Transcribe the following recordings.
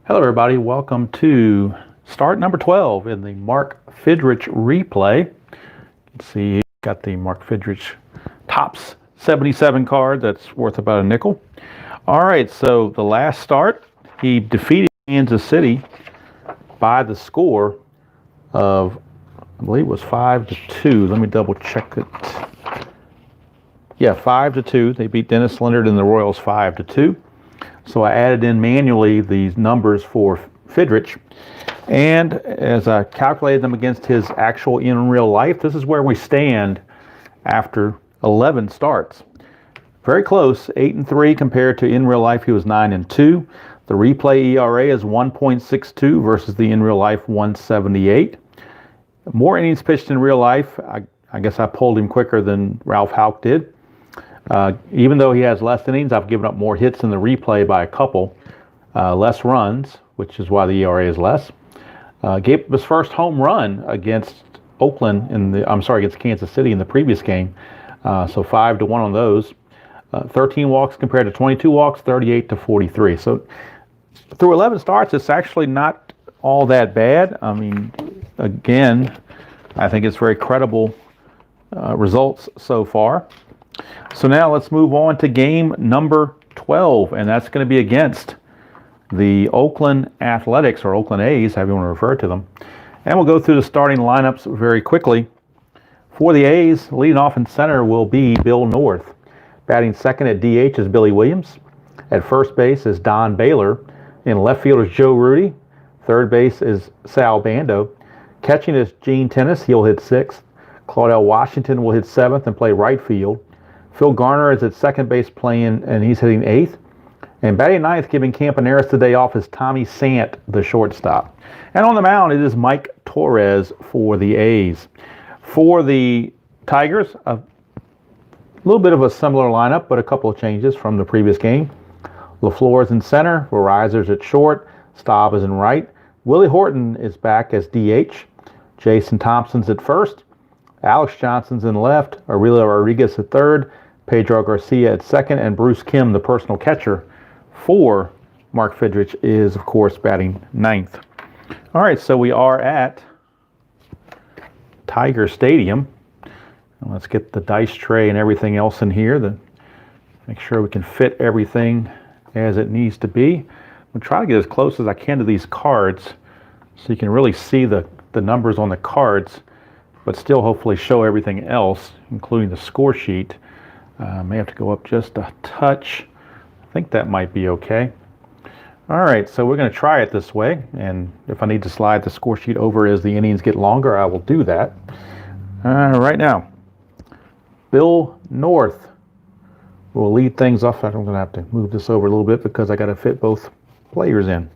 Hello everybody, welcome to start number 12 in the Mark Fidrych replay. You can see got the Mark Fidrych Topps 77 card that's worth about a nickel. Alright, so the last start, he defeated Kansas City by the score of, I believe it was 5-2. Let me double check it. Yeah, 5-2. They beat Dennis Leonard and the Royals 5-2. So I added in manually these numbers for Fidrych, and as I calculated them against his actual in real life, this is where we stand after 11 starts. Very close, 8-3 compared to in real life he was 9-2. The replay ERA is 1.62 versus the in real life 178. More innings pitched in real life. I guess I pulled him quicker than Ralph Houck did. Even though he has less innings, I've given up more hits in the replay by a couple. Less runs, which is why the ERA is less. Gave his first home run against Oakland against Kansas City in the previous game. So 5-1 on those. 13 walks compared to 22 walks, 38-43. So through 11 starts, it's actually not all that bad. I mean, again, I think it's very credible results so far. So now let's move on to game number 12, and that's going to be against the Oakland Athletics, or Oakland A's, however you want to refer to them. And we'll go through the starting lineups very quickly. For the A's, leading off in center will be Bill North. Batting second at DH is Billy Williams. At first base is Don Baylor. In left field is Joe Rudy. Third base is Sal Bando. Catching is Gene Tennis. He'll hit sixth. Claudell Washington will hit seventh and play right field. Phil Garner is at second base playing, and he's hitting eighth. And batting ninth, giving Campaneris the day off, is Tommy Sant, the shortstop. And on the mound, it is Mike Torres for the A's. For the Tigers, a little bit of a similar lineup, but a couple of changes from the previous game. LaFleur is in center, Verizer's at short, Staub is in right. Willie Horton is back as DH. Jason Thompson's at first. Alex Johnson's in left. Aurelio Rodriguez at third. Pedro Garcia at second, and Bruce Kim, the personal catcher for Mark Fidrych, is, of course, batting ninth. All right, so we are at Tiger Stadium. Let's get the dice tray and everything else in here to make sure we can fit everything as it needs to be. I'm going to try to get as close as I can to these cards so you can really see the numbers on the cards, but still hopefully show everything else, including the score sheet. May have to go up just a touch. I think that might be okay. All right, so we're going to try it this way, and if I need to slide the score sheet over as the innings get longer, I will do that. Right now, Bill North will lead things off. I'm going to have to move this over a little bit because I got to fit both players in.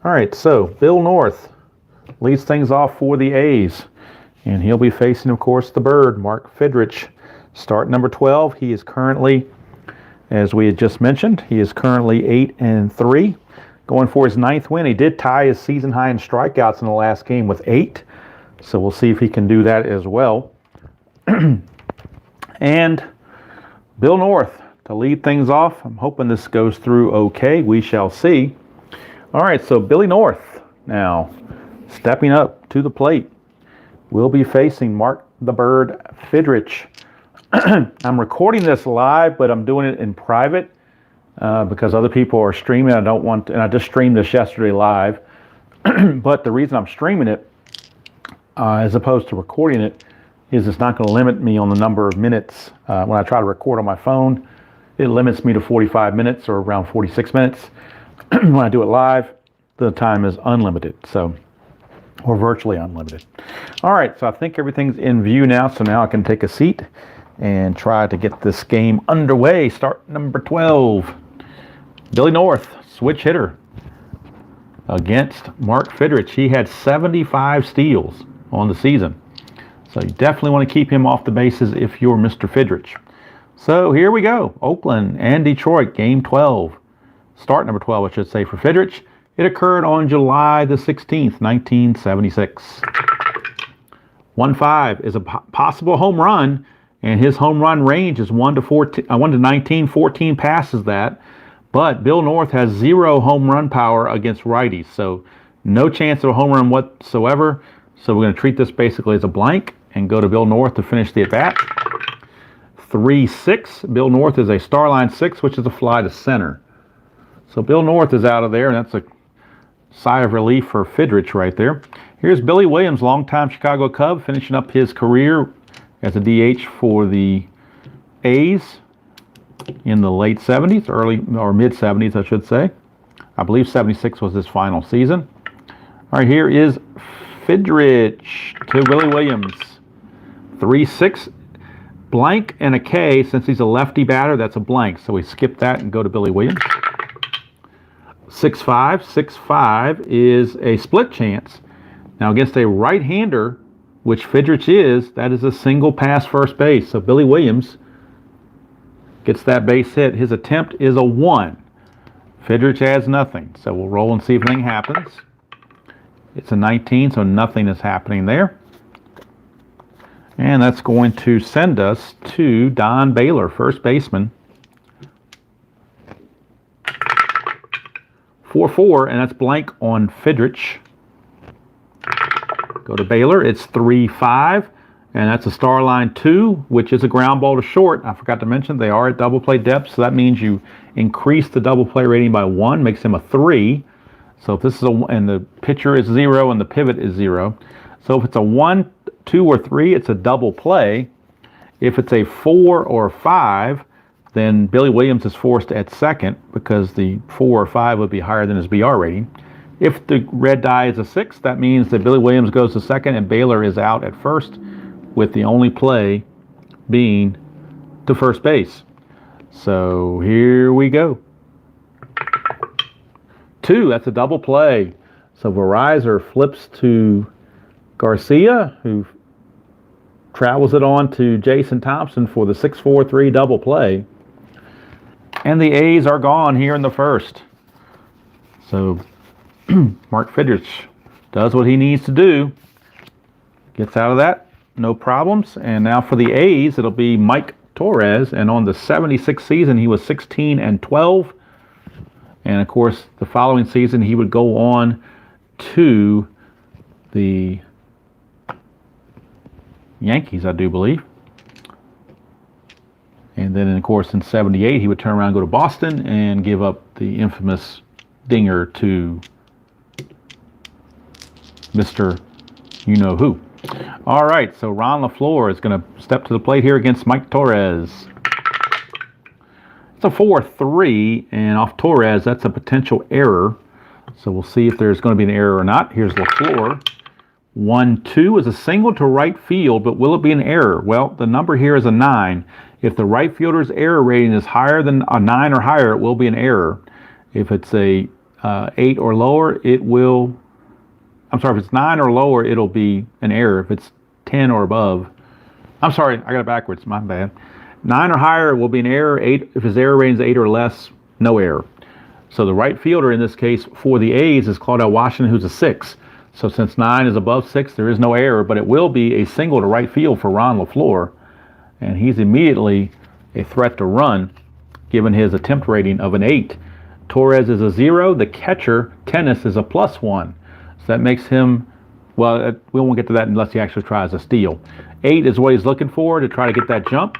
All right, so Bill North leads things off for the A's, and he'll be facing, of course, the Bird, Mark Fidrych. Start number 12. He is currently, as we had just mentioned, he is currently 8-3, going for his ninth win. He did tie his season high in strikeouts in the last game with 8, so we'll see if he can do that as well. And Bill North to lead things off. I'm hoping this goes through okay. We shall see. All right, so Billy North now stepping up to the plate will be facing Mark the Bird Fidrych. I'm recording this live, but I'm doing it in private because other people are streaming. And I just streamed this yesterday live. But the reason I'm streaming it, as opposed to recording it, is it's not going to limit me on the number of minutes. When I try to record on my phone, it limits me to 45 minutes or around 46 minutes. When I do it live, the time is unlimited, or virtually unlimited. All right, so I think everything's in view now, so now I can take a seat and try to get this game underway. Start number 12. Billy North, switch hitter against Mark Fidrych. He had 75 steals on the season. So you definitely want to keep him off the bases if you're Mr. Fidrych. So here we go. Oakland and Detroit, game 12. Start number 12, I should say, for Fidrych. It occurred on July the 16th, 1976. 1-5 is a possible home run, and his home run range is 1 to 19. 14 passes that. But Bill North has 0 home run power against righties, so no chance of a home run whatsoever. So we're going to treat this basically as a blank and go to Bill North to finish the at-bat. 3-6. Bill North is a star line 6, which is a fly to center. So Bill North is out of there, and that's a sigh of relief for Fidrych right there. Here's Billy Williams, longtime Chicago Cub, finishing up his career as a DH for the A's in the late 70s, early or mid 70s, I should say. I believe 76 was his final season. All right, here is Fidrych to Billy Williams. 3-6, blank and a K. Since he's a lefty batter, that's a blank. So we skip that and go to Billy Williams. 6-5. 6-5 is a split chance. Now against a right-hander, which Fidrych is, that is a single pass first base. So Billy Williams gets that base hit. His attempt is a 1. Fidrych has nothing. So we'll roll and see if anything happens. It's a 19, so nothing is happening there. And that's going to send us to Don Baylor, first baseman. 4-4, and that's blank on Fidrych. Go to Baylor. It's 3-5, and that's a star line 2, which is a ground ball to short. I forgot to mention they are at double play depth, so that means you increase the double play rating by 1, makes him a 3. So if this is and the pitcher is 0 and the pivot is 0. So if it's a 1, 2, or 3, it's a double play. If it's a 4 or 5, then Billy Williams is forced at second because the 4 or 5 would be higher than his BR rating. If the red die is a 6, that means that Billy Williams goes to second and Baylor is out at first, with the only play being to first base. So here we go. 2, that's a double play. So Verizor flips to Garcia, who travels it on to Jason Thompson for the 6-4-3 double play. And the A's are gone here in the first. So Mark Fidrych does what he needs to do. Gets out of that, no problems. And now for the A's, it'll be Mike Torres. And on the 76th season, he was 16-12. And of course, the following season, he would go on to the Yankees, I do believe. And then, of course, in 78, he would turn around and go to Boston and give up the infamous dinger to Mr. You-know-who. All right, so Ron LaFleur is going to step to the plate here against Mike Torres. It's a 4-3, and off Torres, that's a potential error. So we'll see if there's going to be an error or not. Here's LaFleur. 1-2 is a single to right field, but will it be an error? Well, the number here is a 9. If the right fielder's error rating is higher than a 9 or higher, it will be an error. If it's a 8 or lower, it will... I'm sorry, if it's 9 or lower, it'll be an error. If it's 10 or above... I'm sorry, I got it backwards. My bad. 9 or higher, it will be an error. 8, if his error rating is 8 or less, no error. So the right fielder in this case for the A's is Claudell Washington, who's a 6. So since 9 is above 6, there is no error, but it will be a single to right field for Ron LaFleur. And he's immediately a threat to run, given his attempt rating of an 8. Torres is a 0. The catcher, Tennis, is a +1. So that makes him, well, we won't get to that unless he actually tries a steal. 8 is what he's looking for to try to get that jump.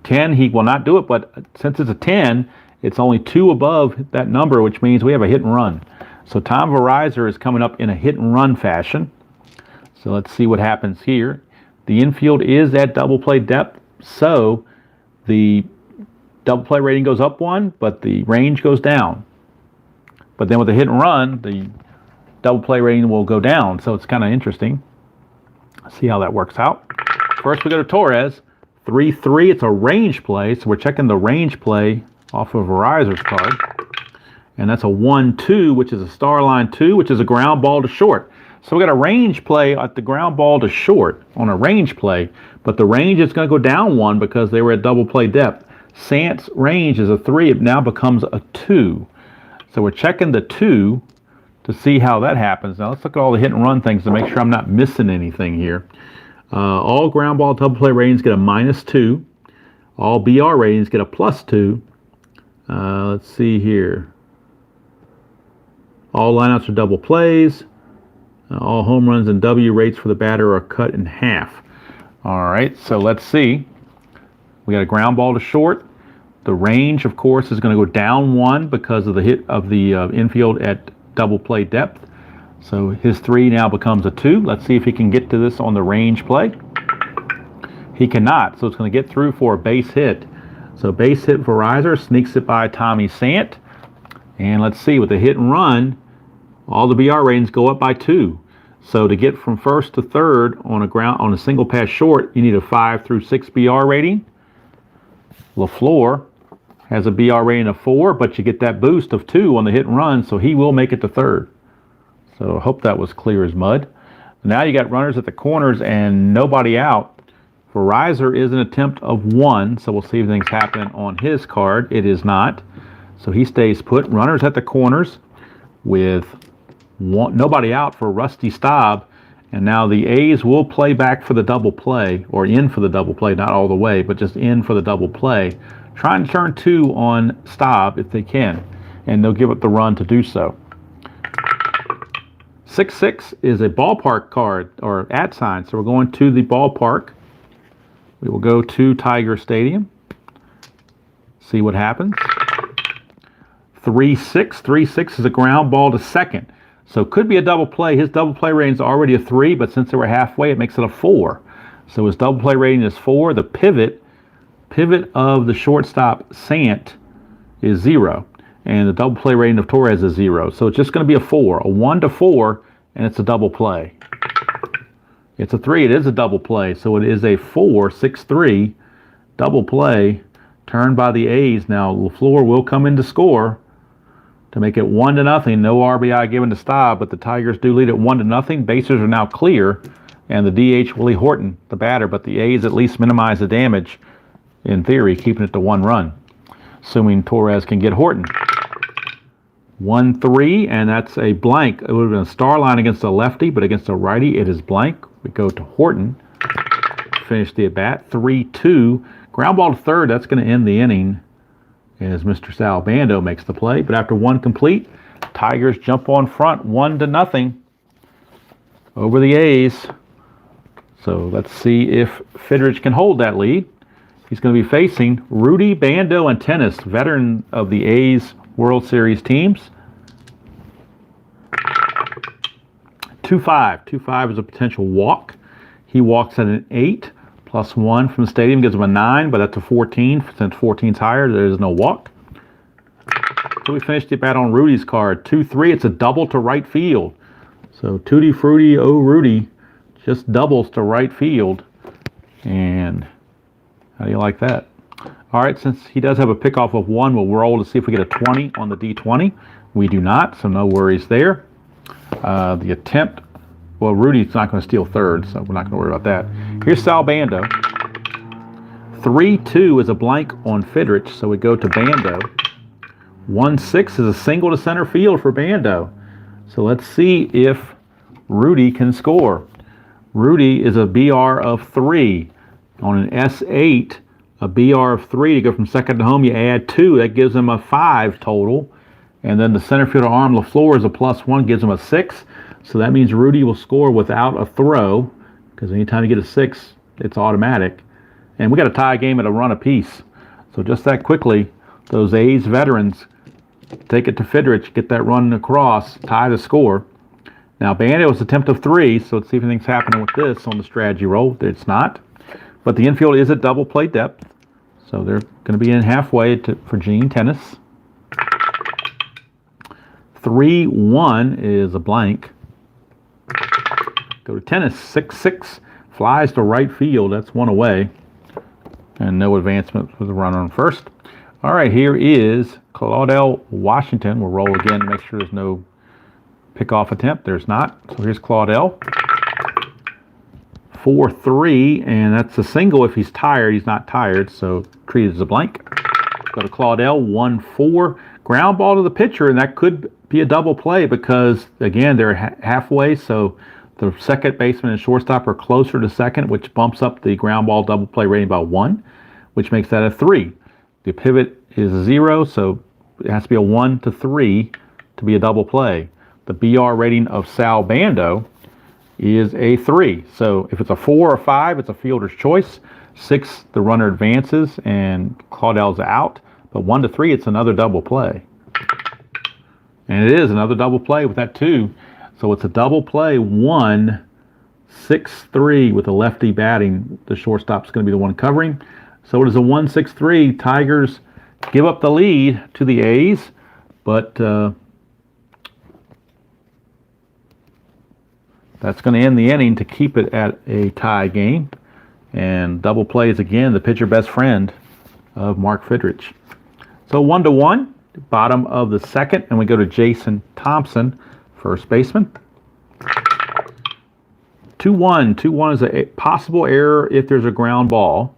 10, he will not do it, but since it's a 10, it's only 2 above that number, which means we have a hit and run. So Tom Verizor is coming up in a hit and run fashion. So let's see what happens here. The infield is at double play depth, so the double play rating goes up 1, but the range goes down. But then with the hit and run, the double play rating will go down, so it's kind of interesting. Let's see how that works out. First we go to Torres. 3-3, it's a range play, so we're checking the range play off of Verizor's card. And that's a 1-2, which is a star line 2, which is a ground ball to short. So we got a range play at the ground ball to short on a range play, but the range is going to go down 1 because they were at double play depth. Sant's range is a 3, it now becomes a 2. So we're checking the 2 to see how that happens. Now let's look at all the hit and run things to make sure I'm not missing anything here. All ground ball double play ratings get a -2. All BR ratings get a +2. Let's see here. All lineouts are double plays. All home runs and W rates for the batter are cut in half. All right, so let's see. We got a ground ball to short. The range, of course, is going to go down 1 because of the hit of the infield at double play depth. So his 3 now becomes a 2. Let's see if he can get to this on the range play. He cannot, so it's going to get through for a base hit. So base hit for Reiser, sneaks it by Tommy Sant. And let's see, with the hit and run, all the BR ratings go up by 2. So to get from first to third on a single pass short, you need a 5 through 6 BR rating. LaFleur has a BR rating of 4, but you get that boost of 2 on the hit and run, so he will make it to third. So I hope that was clear as mud. Now you got runners at the corners and nobody out. For Reiser is an attempt of 1, so we'll see if anything's happening on his card. It is not. So he stays put. Runners at the corners with nobody out for Rusty Staub. And now the A's will play back for the double play, or in for the double play, not all the way, but just in for the double play. Trying to turn 2 on Staub if they can, and they'll give up the run to do so. 6-6 is a ballpark card, or @ sign, so we're going to the ballpark. We will go to Tiger Stadium, see what happens. 3-6. 3-6 is a ground ball to second. So it could be a double play. His double play rating is already a 3, but since they were halfway, it makes it a 4. So his double play rating is 4. The pivot of the shortstop Sant is 0. And the double play rating of Torres is 0. So it's just going to be a 4. A 1 to 4, and it's a double play. It's a 3. It is a double play. So it is a 4-6-3 double play turned by the A's. Now LaFleur will come in to score to make it 1-0. No RBI given to Staub, but the Tigers do lead at 1-0. Bases are now clear, and the DH Willie Horton, the batter, but the A's at least minimize the damage, in theory, keeping it to 1 run, assuming Torres can get Horton. 1-3, and that's a blank. It would have been a star line against a lefty, but against a righty, it is blank. We go to Horton, finish the at-bat. 3-2, ground ball to third. That's going to end the inning as Mr. Sal Bando makes the play. But after 1 complete, Tigers jump on front 1-0 over the A's. So let's see if Fidrych can hold that lead. He's going to be facing Rudy, Bando, and Tennis, veteran of the A's World Series teams. 2-5. 2-5 is a potential walk. He walks at an 8. +1 from the stadium gives him a 9, but that's a 14. Since 14's higher, there is no walk. So we finished the bat on Rudy's card. 2-3, it's a double to right field. So Tutti Frutti, oh Rudy, just doubles to right field. And how do you like that? All right, since he does have a pickoff of 1, we'll roll to see if we get a 20 on the D20. We do not, so no worries there. The attempt, well, Rudy's not going to steal third, so we're not going to worry about that. Here's Sal Bando. 3-2 is a blank on Fidrych, so we go to Bando. 1-6 is a single to center field for Bando. So let's see if Rudy can score. Rudy is a BR of 3. On an S8, a BR of 3 to go from second to home, you add 2. That gives him a 5 total. And then the center fielder arm, LaFleur, is a +1, gives him a 6. So that means Rudy will score without a throw, because anytime you get a 6, it's automatic. And we got a tie game at a run apiece. So just that quickly, those A's veterans take it to Fidrych, get that run across, tie the score. Now Bando's attempt of 3, so let's see if anything's happening with this on the strategy roll. It's not. But the infield is at double play depth, so they're going to be in halfway for Gene Tennis. 3-1 is a blank. Go to Tennis. 6-6 flies to right field. That's 1 away, and no advancement for the runner on first. All right, here is Claudel Washington. We'll roll again to make sure there's no pickoff attempt. There's not. So here's Claudel. 4-3, and that's a single if he's tired. He's not tired, so treated as a blank. Go to Claudel. 1-4. Ground ball to the pitcher, and that could be a double play because, again, they're halfway, so the second baseman and shortstop are closer to second, which bumps up the ground ball double play rating by 1, which makes that a 3. The pivot is a 0, so it has to be a 1 to 3 to be a double play. The BR rating of Sal Bando is a 3. So if it's a 4 or 5, it's a fielder's choice. 6, the runner advances and Claudell's out. But 1 to 3, it's another double play. And it is another double play with that 2. So it's a double play, 1, 6, 3 with a lefty batting. The shortstop's going to be the one covering. So it is a 1, 6, 3. Tigers give up the lead to the A's, but that's going to end the inning to keep it at a tie game. And double play is again the pitcher best friend of Mark Fidrych. So 1-1, bottom of the second, and we go to Jason Thompson, first baseman. 2-1. 2-1 is a possible error if there's a ground ball.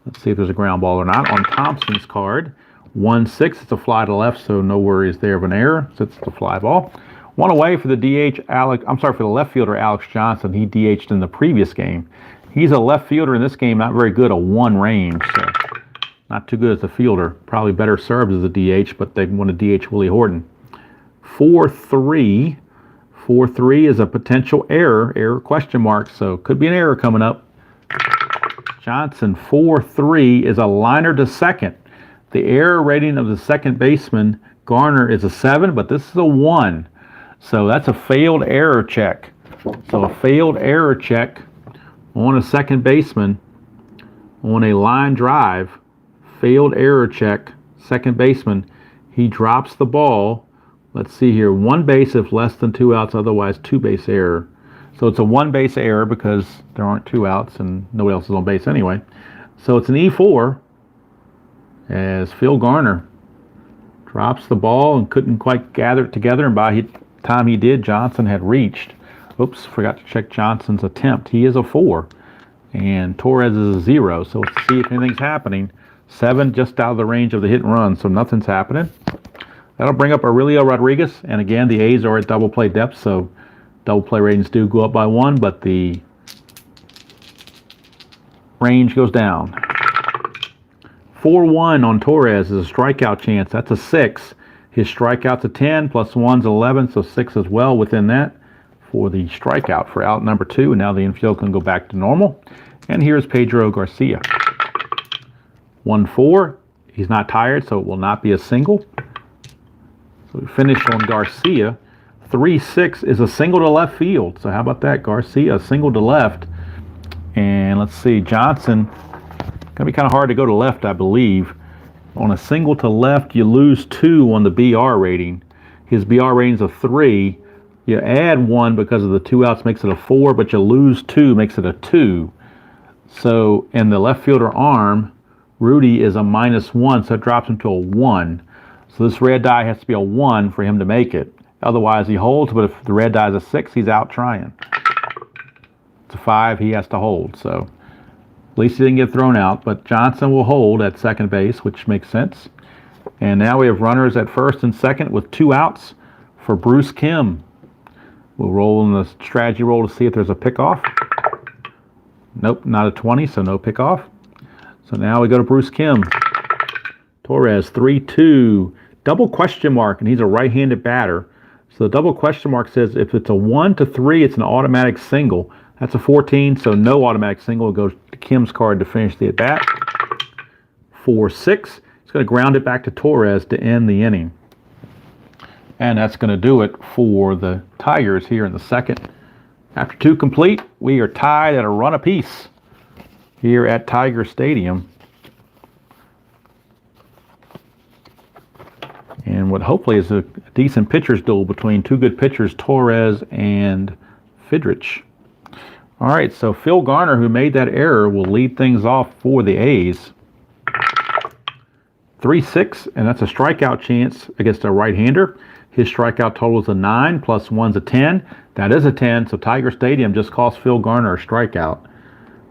Let's see if there's a ground ball or not on Thompson's card. 1-6, it's a fly to left, so no worries there of an error, since it's a fly ball. One away for the DH, for the left fielder, Alex Johnson. He DH'd in the previous game. He's a left fielder in this game, not very good, a 1 range, so not too good as a fielder. Probably better served as a DH, but they want to DH Willie Horton. 4-3. 4-3 is a potential error question mark, so could be an error coming up. Johnson, 4-3 is a liner to second. The error rating of the second baseman, Garner, is a 7, but this is a 1. So that's a failed error check. So a failed error check on a second baseman on a line drive. Failed error check, second baseman. He drops the ball. Let's see here, 1 base if less than 2 outs, otherwise 2 base error. So it's a 1 base error because there aren't 2 outs and nobody else is on base anyway. So it's an E4 as Phil Garner drops the ball and couldn't quite gather it together, and by the time he did, Johnson had reached. Oops, forgot to check Johnson's attempt. He is a 4, and Torres is a 0. So let's see if anything's happening. 7 just out of the range of the hit and run, so nothing's happening. That'll bring up Aurelio Rodriguez, and again, the A's are at double play depth, so double play ratings do go up by 1, but the range goes down. 4-1 on Torres is a strikeout chance. That's a 6. His strikeout's a 10, plus 1's 11, so 6 as well within that for the strikeout for out number 2, and now the infield can go back to normal. And here's Pedro Garcia. 1-4. He's not tired, so it will not be a single. So we finished on Garcia. 3-6 is a single to left field. So how about that? Garcia, a single to left. And let's see, Johnson, going to be kind of hard to go to left, I believe. On a single to left, you lose 2 on the BR rating. His BR rating's a 3. You add 1 because of the 2 outs, makes it a 4, but you lose 2, makes it a 2. So in the left fielder arm, Rudy is a -1, so it drops him to a 1. So this red die has to be a 1 for him to make it. Otherwise, he holds, but if the red die is a 6, he's out trying. It's a 5, he has to hold. So at least he didn't get thrown out, but Johnson will hold at second base, which makes sense. And now we have runners at first and second with 2 outs for Bruce Kim. We'll roll in the strategy roll to see if there's a pickoff. Nope, not a 20, so no pickoff. So now we go to Bruce Kim. Torres, 3-2. Double question mark, and he's a right-handed batter. So the double question mark says if it's a 1 to 3, it's an automatic single. That's a 14, so no automatic single. It goes to Kim's card to finish the at-bat. 4-6. He's going to ground it back to Torres to end the inning. And that's going to do it for the Tigers here in the second. After 2 complete, we are tied at a run apiece here at Tiger Stadium. And what hopefully is a decent pitcher's duel between 2 good pitchers, Torres and Fidrych. All right, so Phil Garner, who made that error, will lead things off for the A's. 3-6, and that's a strikeout chance against a right-hander. His strikeout total is a 9, plus 1's a 10. That is a 10, so Tiger Stadium just cost Phil Garner a strikeout.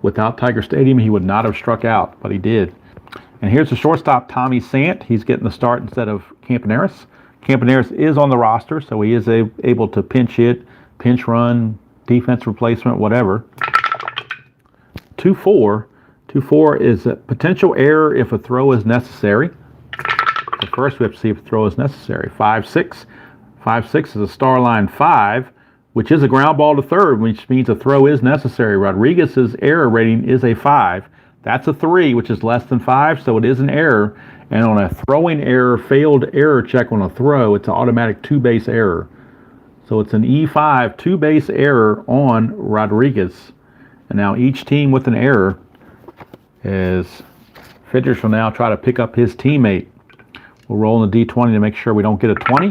Without Tiger Stadium, he would not have struck out, but he did. And here's the shortstop, Tommy Sant. He's getting the start instead of Campaneris. Campaneris is on the roster, so he is able to pinch hit, pinch run, defense replacement, whatever. 2-4. 2-4 is a potential error if a throw is necessary. But first we have to see if a throw is necessary. 5-6. 5-6 is a star line 5, which is a ground ball to third, which means a throw is necessary. Rodriguez's error rating is a 5. That's a 3, which is less than 5, so it is an error. And on a throwing error, failed error check on a throw, it's an automatic 2-base error. So it's an E5 2-base error on Rodriguez. And now each team with an error is Fidrych will now try to pick up his teammate. We'll roll in the D20 to make sure we don't get a 20.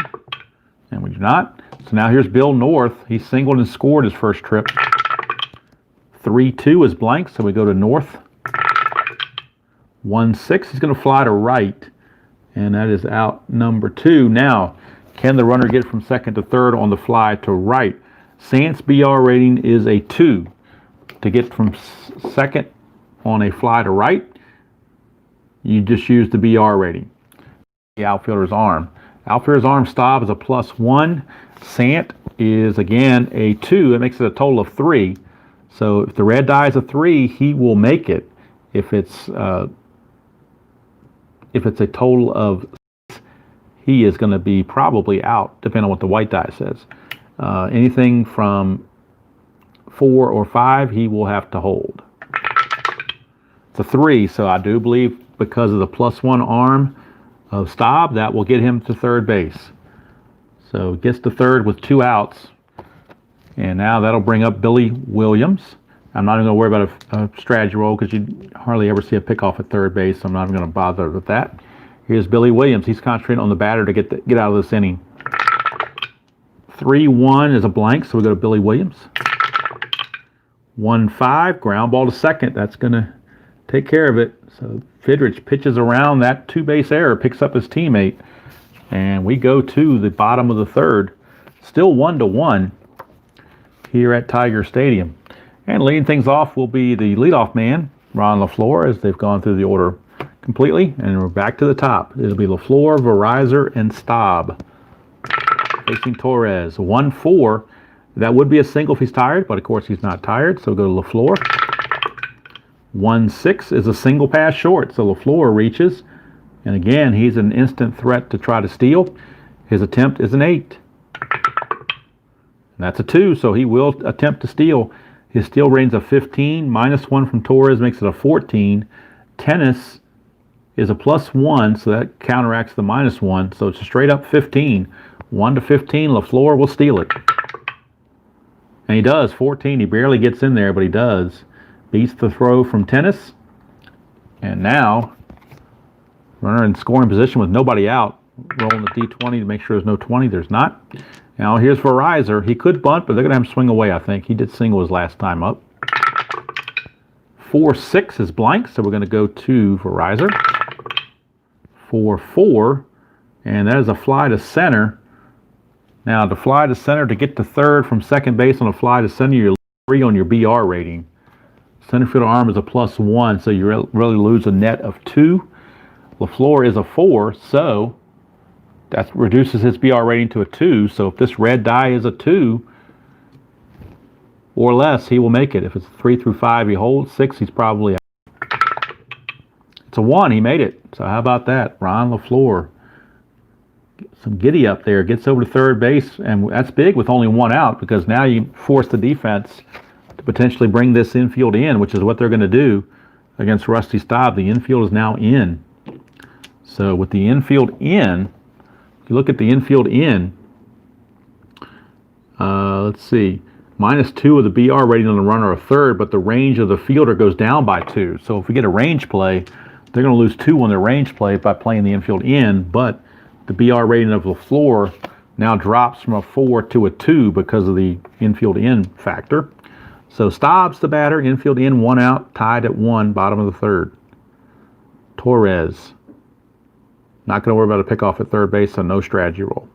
And we do not. So now here's Bill North. He singled and scored his first trip. 3-2 is blank, so we go to North. 1-6, he's going to fly to right. And that is out number 2. Now, can the runner get from second to third on the fly to right? Sant's BR rating is a 2. To get from second on a fly to right, you just use the BR rating. The outfielder's arm. Outfielder's arm Staub is a +1. Sant is, again, a 2. It makes it a total of 3. So if the red die is a 3, he will make it. If it's a total of 6, he is going to be probably out, depending on what the white die says. Anything from 4 or 5, he will have to hold. It's a 3, so I do believe because of the +1 arm of Staub, that will get him to third base. So gets to third with 2 outs. And now that'll bring up Billy Williams. I'm not even going to worry about a strategy roll because you hardly ever see a pickoff at third base, so I'm not even going to bother with that. Here's Billy Williams. He's concentrating on the batter to get out of this inning. 3-1 is a blank, so we go to Billy Williams. 1-5, ground ball to second. That's going to take care of it. So Fidrych pitches around that 2-base error, picks up his teammate, and we go to the bottom of the third. Still 1-1 here at Tiger Stadium. And leading things off will be the leadoff man, Ron LaFleur, as they've gone through the order completely. And we're back to the top. It'll be LaFleur, Verizon, and Staub. Facing Torres. 1-4. That would be a single if he's tired, but of course he's not tired, so go to LaFleur. 1-6 is a single pass short, so LaFleur reaches. And again, he's an instant threat to try to steal. His attempt is an 8. And that's a 2, so he will attempt to steal. His steal rating's a 15. -1 from Torres makes it a 14. Tennis is a +1, so that counteracts the -1. So it's a straight up 15. 1-15, LaFleur will steal it. And he does. 14, he barely gets in there, but he does. Beats the throw from Tennis. And now, runner in scoring position with nobody out. Rolling the D20 to make sure there's no 20. There's not. Now here's Verizon. He could bunt, but they're going to have him swing away, I think. He did single his last time up. 4-6 is blank, so we're going to go to Verizon. 4-4, and that is a fly to center. Now, to fly to center, to get to third from second base on a fly to center, you're 3 on your BR rating. Center fielder arm is a +1, so you really lose a net of 2. LaFleur is a 4, so that reduces his BR rating to a 2. So if this red die is a 2 or less, he will make it. If it's 3 through 5, he holds. 6, he's probably out. It's a 1, he made it. So how about that? Ron LaFleur. Some giddy up there, gets over to third base, and that's big with only 1 out because now you force the defense to potentially bring this infield in, which is what they're going to do against Rusty Staub. The infield is now in. So with the infield in, if you look at the infield in, let's see, -2 of the BR rating on the runner of third, but the range of the fielder goes down by 2. So if we get a range play, they're going to lose 2 on their range play by playing the infield in, but the BR rating of LaFleur now drops from a 4 to a 2 because of the infield in factor. So Staub's the batter, infield in, 1 out, tied at 1, bottom of the third. Torres. Not going to worry about a pickoff at third base, so no strategy roll.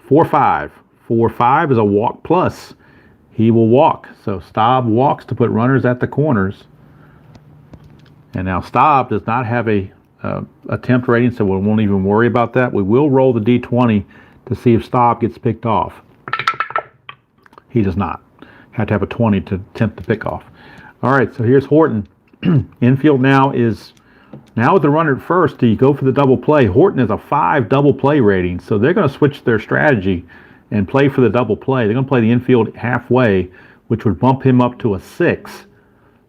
4-5. 4-5 is a walk plus. He will walk. So Staub walks to put runners at the corners. And now Staub does not have a attempt rating, so we won't even worry about that. We will roll the D20 to see if Staub gets picked off. He does not. Have to have a 20 to attempt the pickoff. All right, so here's Horton. Infield now is Now with the runner at first, do you go for the double play? Horton has a 5 double play rating, so they're going to switch their strategy and play for the double play. They're going to play the infield halfway, which would bump him up to a 6.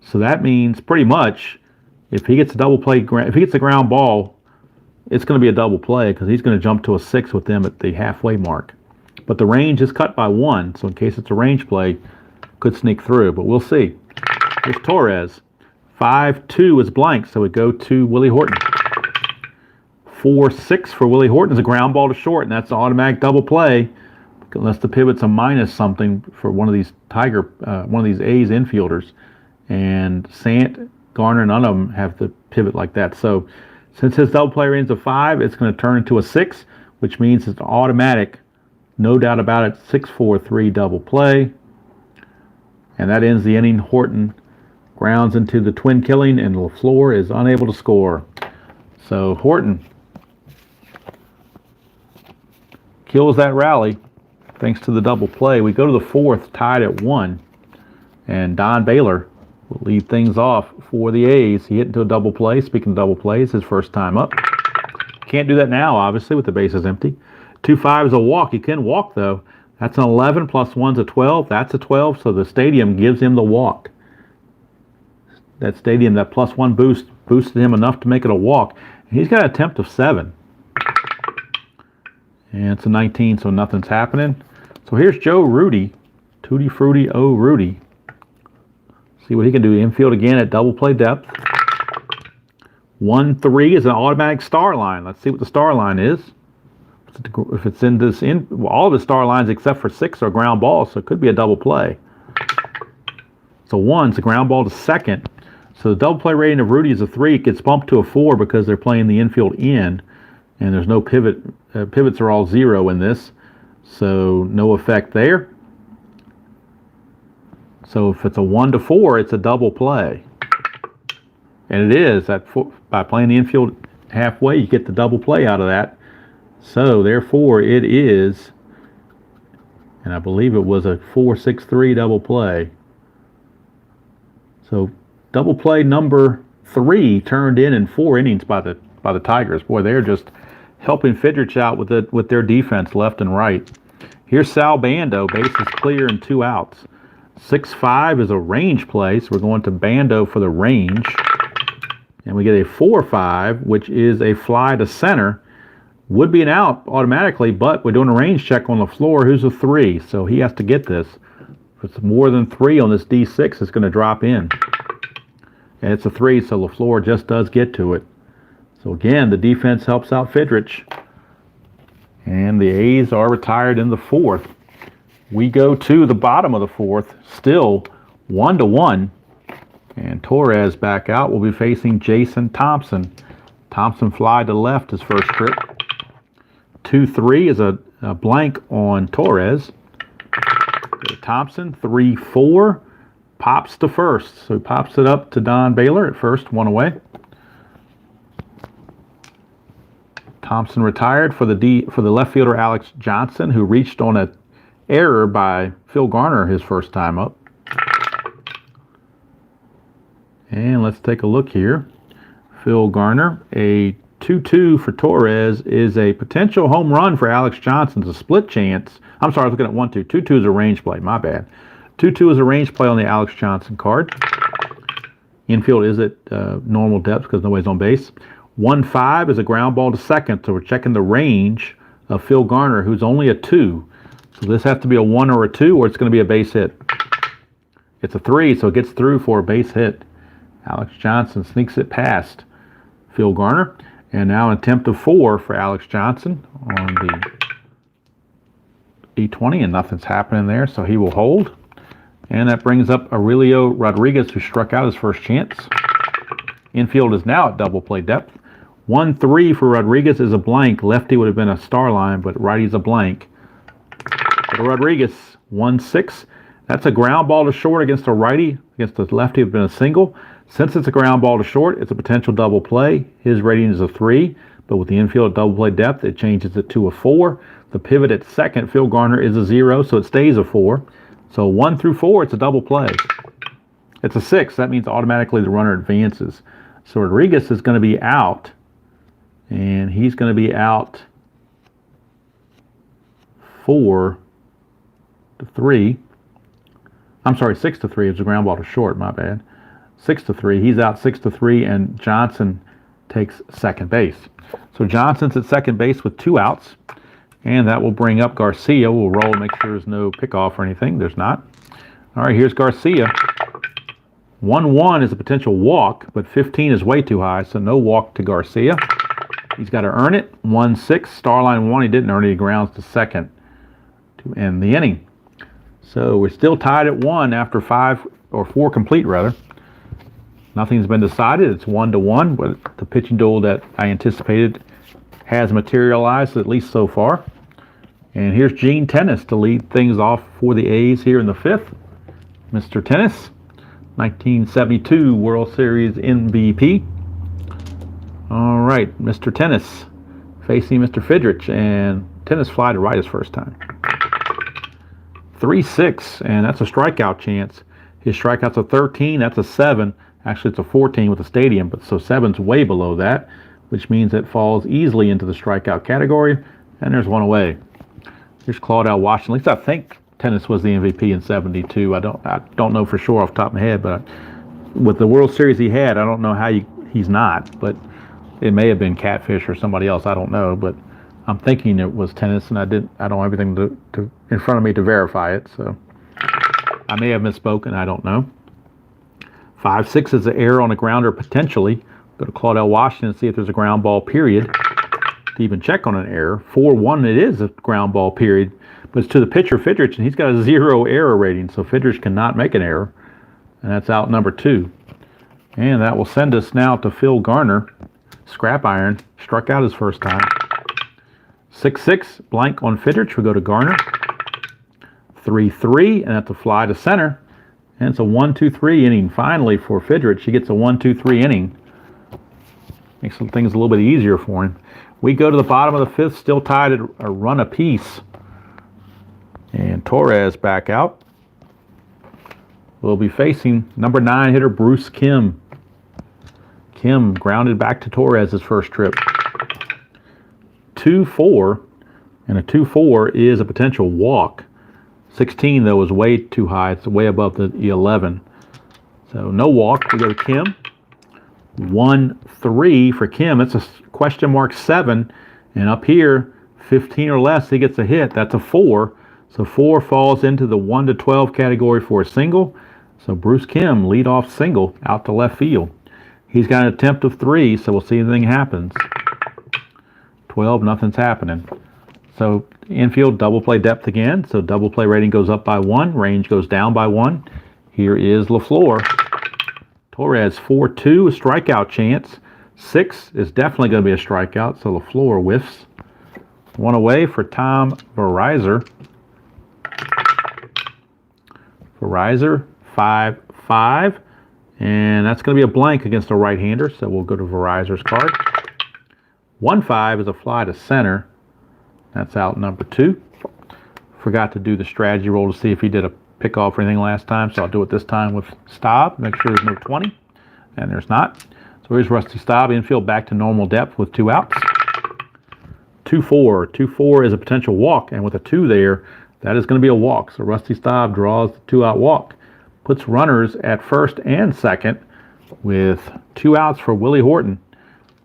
So that means pretty much if he gets a double play, if he gets a ground ball, it's going to be a double play because he's going to jump to a 6 with them at the halfway mark. But the range is cut by 1, so in case it's a range play, could sneak through, but we'll see. Here's Torres. 5-2 is blank, so we go to Willie Horton. 4-6 for Willie Horton is a ground ball to short, and that's an automatic double play, unless the pivot's a minus something for one of these A's infielders. And Sant, Garner, none of them have the pivot like that. So since his double play rating's a 5, it's going to turn into a 6, which means it's automatic, no doubt about it, 6-4-3 double play. And that ends the inning. Horton grounds into the twin killing, and LaFleur is unable to score. So Horton kills that rally thanks to the double play. We go to the 4th, tied at 1, and Don Baylor will lead things off for the A's. He hit into a double play. Speaking of double plays, his first time up. Can't do that now, obviously, with the bases empty. 2-5 is a walk. He can walk, though. That's an 11 plus 1's a 12. That's a 12, so the stadium gives him the walk. That stadium, that +1 boost, boosted him enough to make it a walk. And he's got an attempt of 7. And it's a 19, so nothing's happening. So here's Joe Rudy. Tutti Frutti Rudy. See what he can do. Infield again at double play depth. 1-3 is an automatic star line. Let's see what the star line is. If it's in this, all of the star lines except for 6 are ground balls, so it could be a double play. So 1, it's a ground ball to second. So the double play rating of Rudy is a 3. It gets bumped to a 4 because they're playing the infield in, and there's no pivot. Pivots are all 0 in this, so no effect there. So if it's a 1-4, it's a double play. And it is. By playing the infield halfway, you get the double play out of that. So therefore, it is, and I believe it was a 4-6-3 double play. So double play number 3 turned in 4 innings by the Tigers. Boy, they're just helping Fidrych out with their defense left and right. Here's Sal Bando, bases clear and 2 outs. 6-5 is a range play, so we're going to Bando for the range. And we get a 4-5, which is a fly to center. Would be an out automatically, but we're doing a range check on LaFleur, who's a 3, so he has to get this. If it's more than 3 on this D6, it's going to drop in. And it's a 3, so LaFleur just does get to it. So again, the defense helps out Fidrych. And the A's are retired in the 4th. We go to the bottom of the 4th, still 1-1. And Torres back out. We'll be facing Jason Thompson. Thompson fly to left his first trip. 2-3 is a blank on Torres. Thompson, 3-4, pops to first. So he pops it up to Don Baylor at first, 1 away. Thompson retired for the left fielder Alex Johnson, who reached on an error by Phil Garner his first time up. And let's take a look here. Phil Garner, a 2-2 for Torres is a potential home run for Alex Johnson. It's a split chance. I'm sorry, I was looking at 1-2. 2-2 is a range play. My bad. 2-2 is a range play on the Alex Johnson card. Infield is at normal depth because nobody's on base. 1-5 is a ground ball to second, so we're checking the range of Phil Garner, who's only a 2. So this has to be a 1 or a 2, or it's going to be a base hit. It's a 3, so it gets through for a base hit. Alex Johnson sneaks it past Phil Garner. And now an attempt of 4 for Alex Johnson on the E20, and nothing's happening there, so he will hold. And that brings up Aurelio Rodriguez, who struck out his first chance. Infield is now at double play depth. 1-3 for Rodriguez is a blank. Lefty would have been a star line, but righty's a blank. For Rodriguez, 1-6. That's a ground ball to short against a righty. Against the lefty, it would have been a single. Since it's a ground ball to short, it's a potential double play. His rating is a 3, but with the infield at double play depth, it changes it to a 4. The pivot at second, Phil Garner, is a 0, so it stays a 4. So 1 through 4, it's a double play. It's a 6. That means automatically the runner advances. So Rodriguez is going to be out, and he's going to be out 4-3. I'm sorry, 6-3. It's a ground ball to short, my bad. 6-3. He's out 6-3, and Johnson takes second base. So Johnson's at second base with 2 outs, and that will bring up Garcia. We'll roll, make sure there's no pickoff or anything. There's not. All right, here's Garcia. 1-1 is a potential walk, but 15 is way too high, so no walk to Garcia. He's got to earn it. 1-6, star line 1. He didn't earn it. He grounds to second to end the inning. So we're still tied at 1 after 4 complete, rather. Nothing's been decided. It's 1-1, but the pitching duel that I anticipated has materialized, at least so far. And here's Gene Tennis to lead things off for the A's here in the 5th. Mr. Tennis, 1972 World Series MVP. All right, Mr. Tennis facing Mr. Fidrych, and Tennis fly to right his first time. 3-6, and that's a strikeout chance. His strikeouts are 13, that's a 7. Actually, it's a 14 with the stadium, but so 7's way below that, which means it falls easily into the strikeout category, and there's one away. Here's Claudel Washington. At least I think Tennis was the MVP in 72. I don't know for sure off the top of my head, but with the World Series he had, I don't know how he's not, but it may have been Catfish or somebody else. I don't know, but I'm thinking it was Tennis, and I don't have everything to in front of me to verify it, so I may have misspoken. I don't know. 5-6 is an error on a grounder potentially. Go to Claudel Washington and see if there's a ground ball period to even check on an error. 4-1, it is a ground ball period, but it's to the pitcher Fidrych, and he's got a 0 error rating, so Fidrych cannot make an error, and that's out number 2. And that will send us now to Phil Garner. Scrap iron, struck out his first time. 6-6, blank on Fidrych. We go to Garner. 3-3, and that's a fly to center. And it's a 1-2-3 inning finally for Fidrych. He gets a 1-2-3 inning. Makes things a little bit easier for him. We go to the bottom of the 5th, still tied at a run apiece. And Torres back out. We'll be facing number 9 hitter Bruce Kim. Kim grounded back to Torres his first trip. 2-4, and a 2-4 is a potential walk. 16, though, is way too high. It's way above the 11. So no walk. We go to Kim. 1-3 for Kim. It's a question mark 7. And up here, 15 or less, he gets a hit. That's a 4. So 4 falls into the 1-12 category for a single. So Bruce Kim, leadoff single out to left field. He's got an attempt of 3, so we'll see if anything happens. 12, nothing's happening. So infield double play depth again. So double play rating goes up by 1. Range goes down by 1. Here is LaFleur. Torres 4-2, a strikeout chance. 6 is definitely going to be a strikeout. So LaFleur whiffs. 1 away for Tom Verizor. Verizor 5-5. And that's going to be a blank against a right-hander. So we'll go to Verizor's card. 1-5 is a fly to center. That's out number 2. Forgot to do the strategy roll to see if he did a pickoff or anything last time, so I'll do it this time with Staub. Make sure there's no 20, and there's not. So here's Rusty Staub, infield back to normal depth with 2 outs. 2-4. 2-4 is a potential walk, and with a 2 there, that is going to be a walk. So Rusty Staub draws the 2-out walk. Puts runners at first and second with 2 outs for Willie Horton.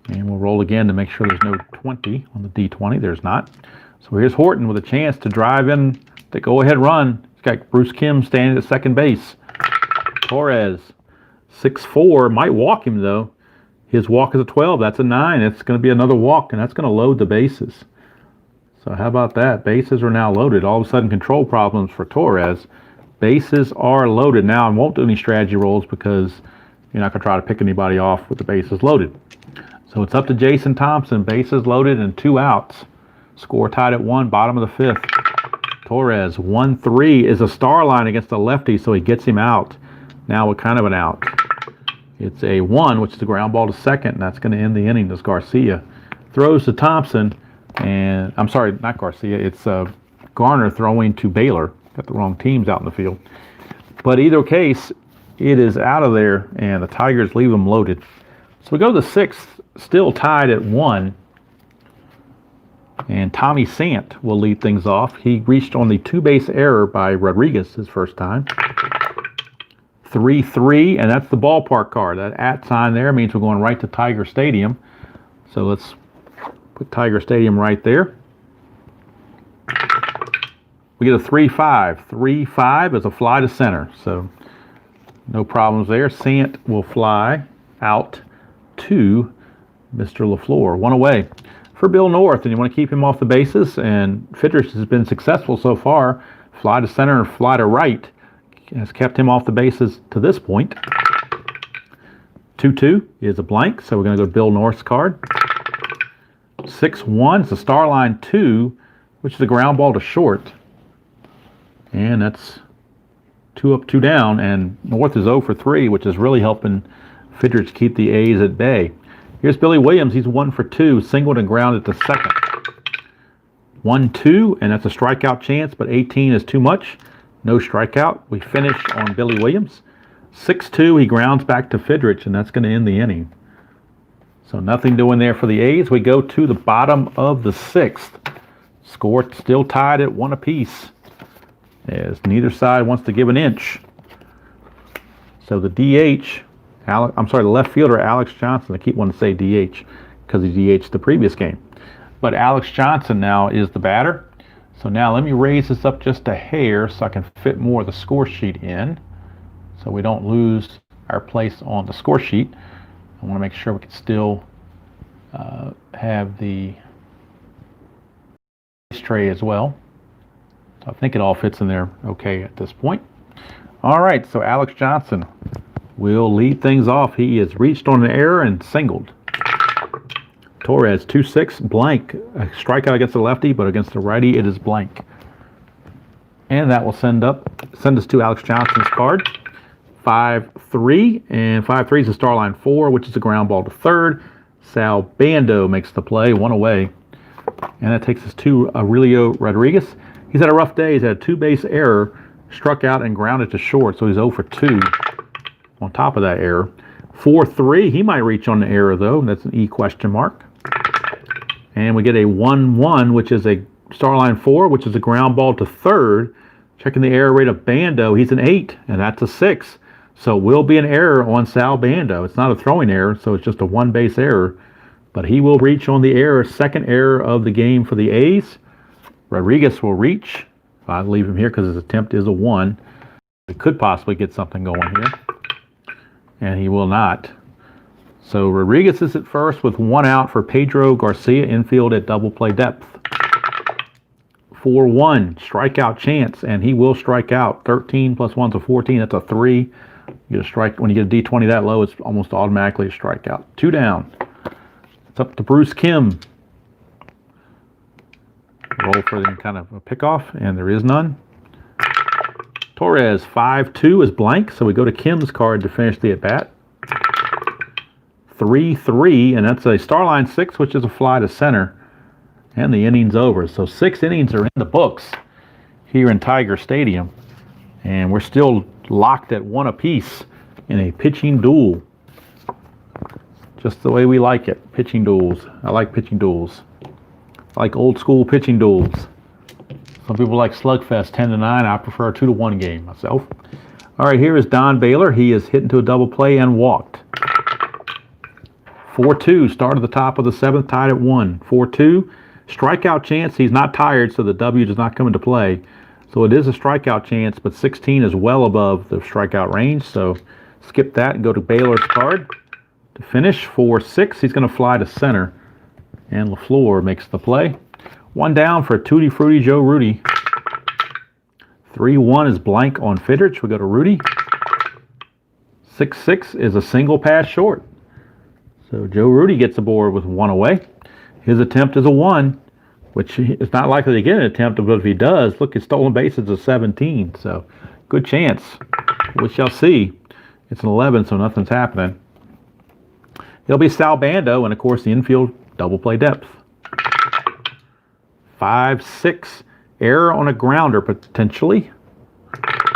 And we'll roll again to make sure there's no 20 on the D20. There's not. So here's Horton with a chance to drive in the go-ahead run. He's got Bruce Kim standing at second base. Torres, 6-4, might walk him though. His walk is a 12. That's a 9. It's going to be another walk, and that's going to load the bases. So how about that? Bases are now loaded. All of a sudden, control problems for Torres. Bases are loaded. Now, I won't do any strategy rolls because you're not going to try to pick anybody off with the bases loaded. So it's up to Jason Thompson. Bases loaded and 2 outs. Score tied at 1, bottom of the 5th. Torres, 1-3 is a star line against the lefty, so he gets him out. Now what kind of an out? It's a 1, which is the ground ball to second, and that's going to end the inning as Garcia throws to Thompson. And I'm sorry, not Garcia. It's Garner throwing to Baylor. Got the wrong teams out in the field. But either case, it is out of there, and the Tigers leave them loaded. So we go to the 6th, still tied at 1. And Tommy Sant will lead things off. He reached on the 2-base error by Rodriguez his first time. 3-3, and that's the ballpark card. That @ sign there means we're going right to Tiger Stadium. So let's put Tiger Stadium right there. We get a 3-5. 3-5 is a fly to center, so no problems there. Sant will fly out to Mr. LaFleur. 1 away for Bill North, and you want to keep him off the bases, and Fidrych has been successful so far. Fly to center and fly to right has kept him off the bases to this point. 2-2 is a blank, so we're going to go to Bill North's card. 6-1 is a star line 2, which is a ground ball to short. And that's 2 up, 2 down, and North is 0 for 3, which is really helping Fidrych keep the A's at bay. Here's Billy Williams. He's 1 for 2, singled and grounded to second. 1-2, and that's a strikeout chance, but 18 is too much. No strikeout. We finish on Billy Williams. 6-2, he grounds back to Fidrych, and that's going to end the inning. So nothing doing there for the A's. We go to the bottom of the 6th. Score still tied at 1 apiece, as neither side wants to give an inch. So the DH, the left fielder, Alex Johnson. I keep wanting to say DH because he DH'd the previous game. But Alex Johnson now is the batter. So now let me raise this up just a hair so I can fit more of the score sheet in, so we don't lose our place on the score sheet. I want to make sure we can still have the tray as well. So I think it all fits in there okay at this point. All right, so Alex Johnson will lead things off. He has reached on an error and singled. Torres, 2-6, blank. A strikeout against the lefty, but against the righty, it is blank. And that will send us to Alex Johnson's card. 5-3, and 5-3 is a star line 4, which is a ground ball to third. Sal Bando makes the play, 1 away. And that takes us to Aurelio Rodriguez. He's had a rough day. He's had a 2-base error, struck out and grounded to short, so he's 0 for 2 on top of that error. 4-3, he might reach on the error, though. That's an E question mark. And we get a 1-1, which is a star line 4, which is a ground ball to third. Checking the error rate of Bando, he's an 8, and that's a 6. So it will be an error on Sal Bando. It's not a throwing error, so it's just a 1-base error. But he will reach on the error, second error of the game for the A's. Rodriguez will reach. I'll leave him here because his attempt is a 1. We could possibly get something going here, and he will not. So Rodriguez is at first with 1 out for Pedro Garcia, infield at double play depth. 4-1, strikeout chance, and he will strike out. 13 plus 1's a 14, that's a 3. You get a strike, when you get a D20 that low, it's almost automatically a strikeout. 2 down. It's up to Bruce Kim. Roll for them kind of a pickoff, and there is none. Torres, 5-2 is blank, so we go to Kim's card to finish the at-bat. 3-3, and that's a star line 6, which is a fly to center. And the inning's over. So 6 innings are in the books here in Tiger Stadium. And we're still locked at 1 apiece in a pitching duel. Just the way we like it. Pitching duels. I like pitching duels. I like old school pitching duels. Some people like slugfest 10-9. I prefer a 2-1 game myself. All right, here is Don Baylor. He is hit into a double play and walked. 4-2, start at the top of the 7th, tied at 1. 4-2, strikeout chance. He's not tired, so the W does not come into play. So it is a strikeout chance, but 16 is well above the strikeout range. So skip that and go to Baylor's card to finish. 4-6, he's going to fly to center, and LaFleur makes the play. 1 down for Tutti Frutti Joe Rudy. 3-1 is blank on Fidrych. We go to Rudy. 6-6 is a single pass short. So Joe Rudy gets aboard with 1 away. His attempt is a 1, which is not likely to get an attempt, but if he does, look, his stolen bases is 17. So good chance. We shall see. It's an 11, so nothing's happening. It'll be Sal Bando, and of course the infield double play depth. 5-6, error on a grounder potentially.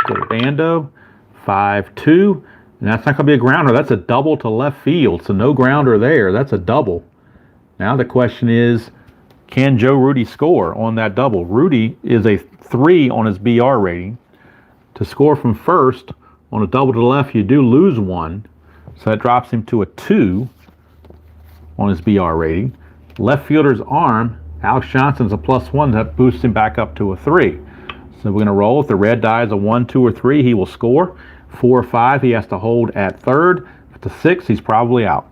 Go to Bando. 5-2. And that's not going to be a grounder. That's a double to left field. So no grounder there. That's a double. Now the question is, can Joe Rudy score on that double? Rudy is a 3 on his BR rating. To score from first on a double to the left, you do lose 1. So that drops him to a 2 on his BR rating. Left fielder's arm, Alex Johnson's a +1. That boosts him back up to a 3. So we're going to roll. If the red die is a 1, 2, or 3, he will score. 4 or 5, he has to hold at third. If it's a 6, he's probably out.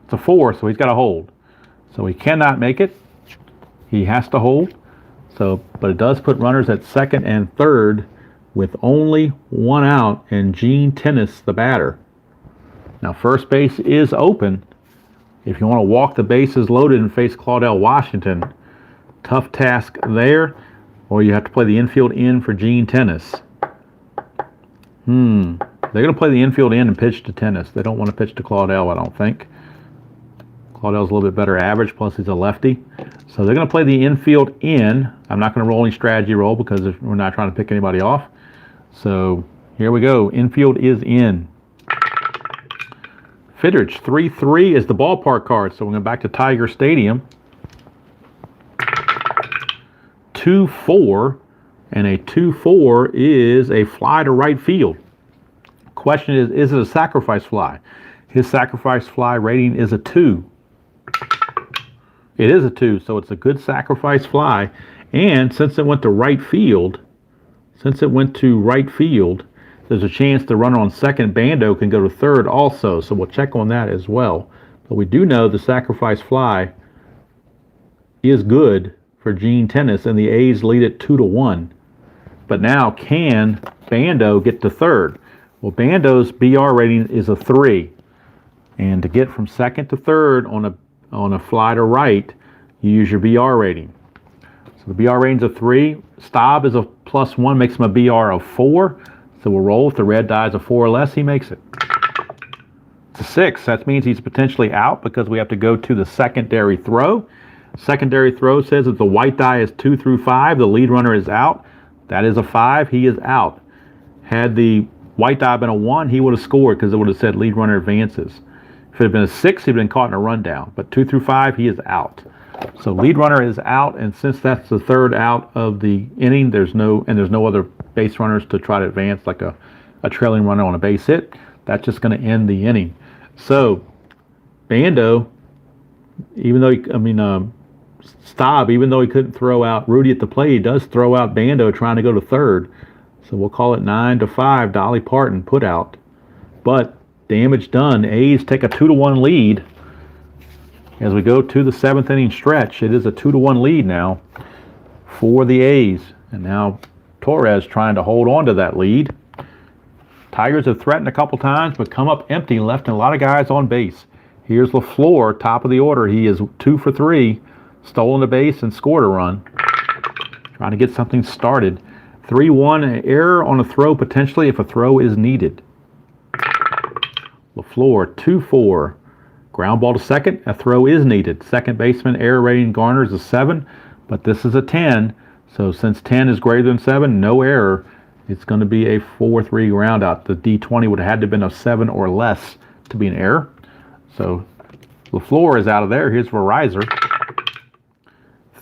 It's a 4, so he's got to hold. So he cannot make it. He has to hold. So, but it does put runners at second and third with only 1 out, and Gene Tennis, the batter. Now first base is open. If you want to walk the bases loaded and face Claudell Washington, tough task there. Or you have to play the infield in for Gene Tennis. They're going to play the infield in and pitch to Tennis. They don't want to pitch to Claudell, I don't think. Claudell's a little bit better average, plus he's a lefty. So they're going to play the infield in. I'm not going to roll any strategy roll because we're not trying to pick anybody off. So here we go. Infield is in. Fidrych, 3-3 is the ballpark card. So we're going back to Tiger Stadium. 2-4, and a 2-4 is a fly to right field. Question is it a sacrifice fly? His sacrifice fly rating is a 2. It is a 2, so it's a good sacrifice fly. And since it went to right field, there's a chance the runner on second, Bando, can go to third also. So we'll check on that as well. But we do know the sacrifice fly is good for Gene Tennis, and the A's lead it 2-1. But now, can Bando get to third? Well, Bando's BR rating is a 3, and to get from second to third on a fly to right, you use your BR rating. So the BR rating's a 3. Staub is a +1, makes him a BR of 4. So we'll roll. If the red die is a 4 or less, he makes it. It's a 6. That means he's potentially out because we have to go to the secondary throw. Secondary throw says if the white die is 2 through 5, the lead runner is out. That is a 5. He is out. Had the white die been a 1, he would have scored because it would have said lead runner advances. If it had been a 6, he'd been caught in a rundown. But 2 through 5, he is out. So lead runner is out, and since that's the third out of the inning, there's no other base runners to try to advance like a trailing runner on a base hit. That's just going to end the inning. So Bando, Staub, even though he couldn't throw out Rudy at the plate, he does throw out Bando trying to go to third. So we'll call it 9-5, Dolly Parton put out. But damage done. A's take a 2-1 lead. As we go to the 7th inning stretch, it is a 2-1 lead now for the A's. And now Torres trying to hold on to that lead. Tigers have threatened a couple times, but come up empty, left a lot of guys on base. Here's LaFleur, top of the order. He is 2 for 3, stolen the base and scored a run. Trying to get something started. 3-1, an error on a throw potentially if a throw is needed. LaFleur, 2-4. Ground ball to second, a throw is needed. Second baseman error rating garners a 7, but this is a 10. So since 10 is greater than 7, no error. It's going to be a 4-3 ground out. The D20 would have had to have been a 7 or less to be an error. So LaFleur is out of there. Here's Verizon.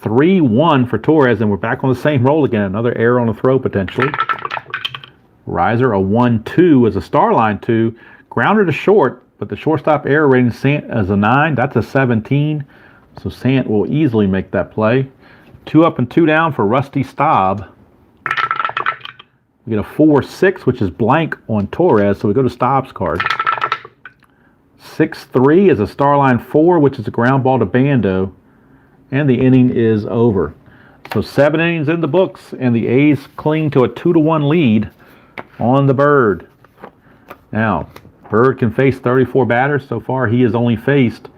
3-1 for Torres, and we're back on the same roll again. Another error on a throw potentially. Riser, a 1-2 is a star line 2. Grounded to short, but the shortstop error rating Sant is a 9. That's a 17. So Sant will easily make that play. 2 up and 2 down for Rusty Staub. We get a 4-6, which is blank on Torres, so we go to Staub's card. 6-3 is a star line 4, which is a ground ball to Bando. And the inning is over. So 7 innings in the books, and the A's cling to a 2-1 lead on the Bird. Now, Bird can face 34 batters. So far, he has only faced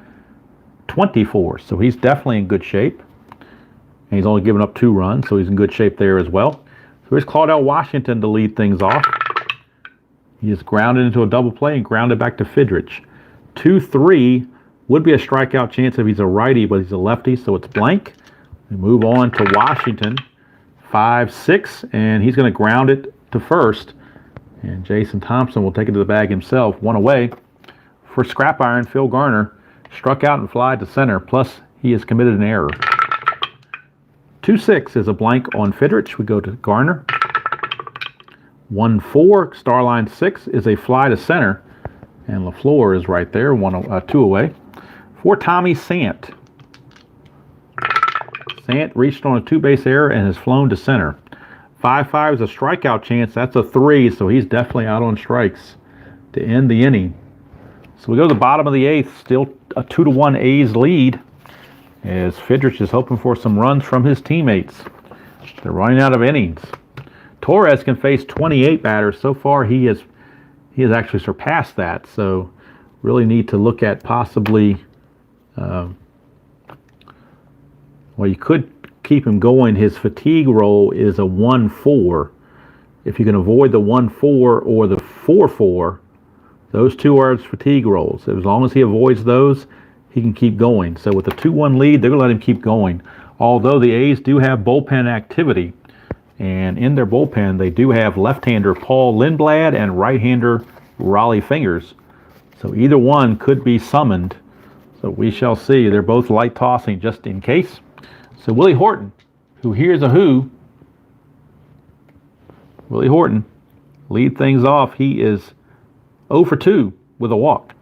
24. So he's definitely in good shape. And he's only given up 2 runs, so he's in good shape there as well. So here's Claudell Washington to lead things off. He is grounded into a double play and grounded back to Fidrych. 2-3 would be a strikeout chance if he's a righty, but he's a lefty, so it's blank. We move on to Washington. 5-6, and he's going to ground it to first. And Jason Thompson will take it to the bag himself. One away. For scrap iron, Phil Garner struck out and fly to center. Plus, he has committed an error. 2-6 is a blank on Fidrych. We go to Garner. 1-4, Starline 6 is a fly to center. And LaFleur is right there, 2 away. For Tommy Sant. Sant reached on a 2-base error and has flown to center. 5-5 is a strikeout chance. That's a 3, so he's definitely out on strikes to end the inning. So we go to the bottom of the 8th, still a 2-1 A's lead, as Fidrych is hoping for some runs from his teammates. They're running out of innings. Torres can face 28 batters. So far, he has actually surpassed that. So really need to look at possibly, well, you could keep him going. His fatigue roll is a 1-4. If you can avoid the 1-4 or the 4-4, those two are his fatigue rolls. As long as he avoids those, he can keep going. So with the 2-1 lead, they're going to let him keep going. Although the A's do have bullpen activity, and in their bullpen, they do have left-hander Paul Lindblad and right-hander Raleigh Fingers. So either one could be summoned. So we shall see. They're both light tossing just in case. So Willie Horton, who hears a who. Willie Horton, lead things off. He is 0 for 2 with a walk.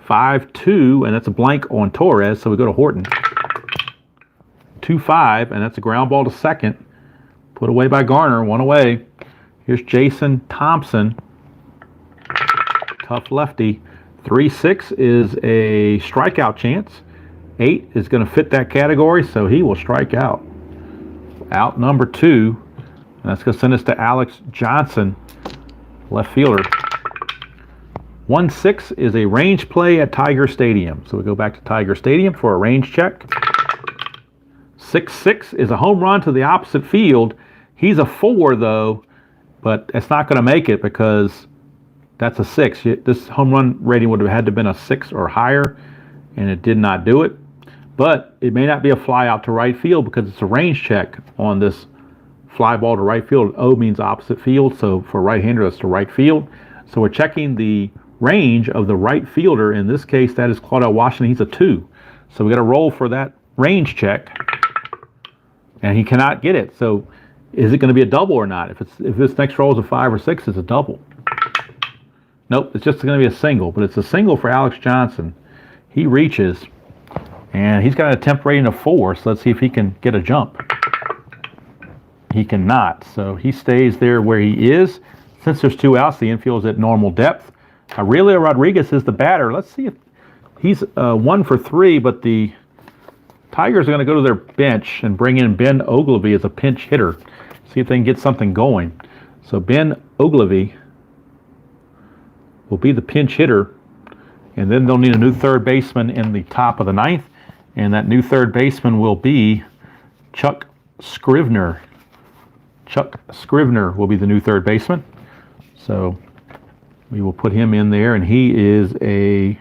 5-2, and that's a blank on Torres, so we go to Horton. 2-5, and that's a ground ball to second. Put away by Garner, 1 away. Here's Jason Thompson. Tough lefty. 3-6 is a strikeout chance. 8 is going to fit that category, so he will strike out. Out number 2. And that's going to send us to Alex Johnson, left fielder. 1-6 is a range play at Tiger Stadium. So we go back to Tiger Stadium for a range check. 6-6 is a home run to the opposite field. He's a 4, though, but it's not going to make it because that's a 6. This home run rating would have had to have been a 6 or higher, and it did not do it. But it may not be a fly out to right field because it's a range check on this fly ball to right field. O means opposite field, so for right-hander, that's to right field. So we're checking the range of the right fielder. In this case, that is Claudel Washington. He's a 2. So we got to roll for that range check, and he cannot get it. So is it going to be a double or not? If this next roll is a 5 or 6, it's a double. Nope, it's just going to be a single, but it's a single for Alex Johnson. He reaches, and he's got an attempt rating of 4, so let's see if he can get a jump. He cannot, so he stays there where he is. Since there's 2 outs, the infield is at normal depth. Aurelio Rodriguez is the batter. Let's see if he's 1 for 3, but the Tigers are going to go to their bench and bring in Ben Ogilvy as a pinch hitter. See if they can get something going. So Ben Ogilvy will be the pinch hitter, and then they'll need a new third baseman in the top of the 9th, and that new third baseman will be Chuck Scrivener. Chuck Scrivener will be the new third baseman. So we will put him in there, and he is a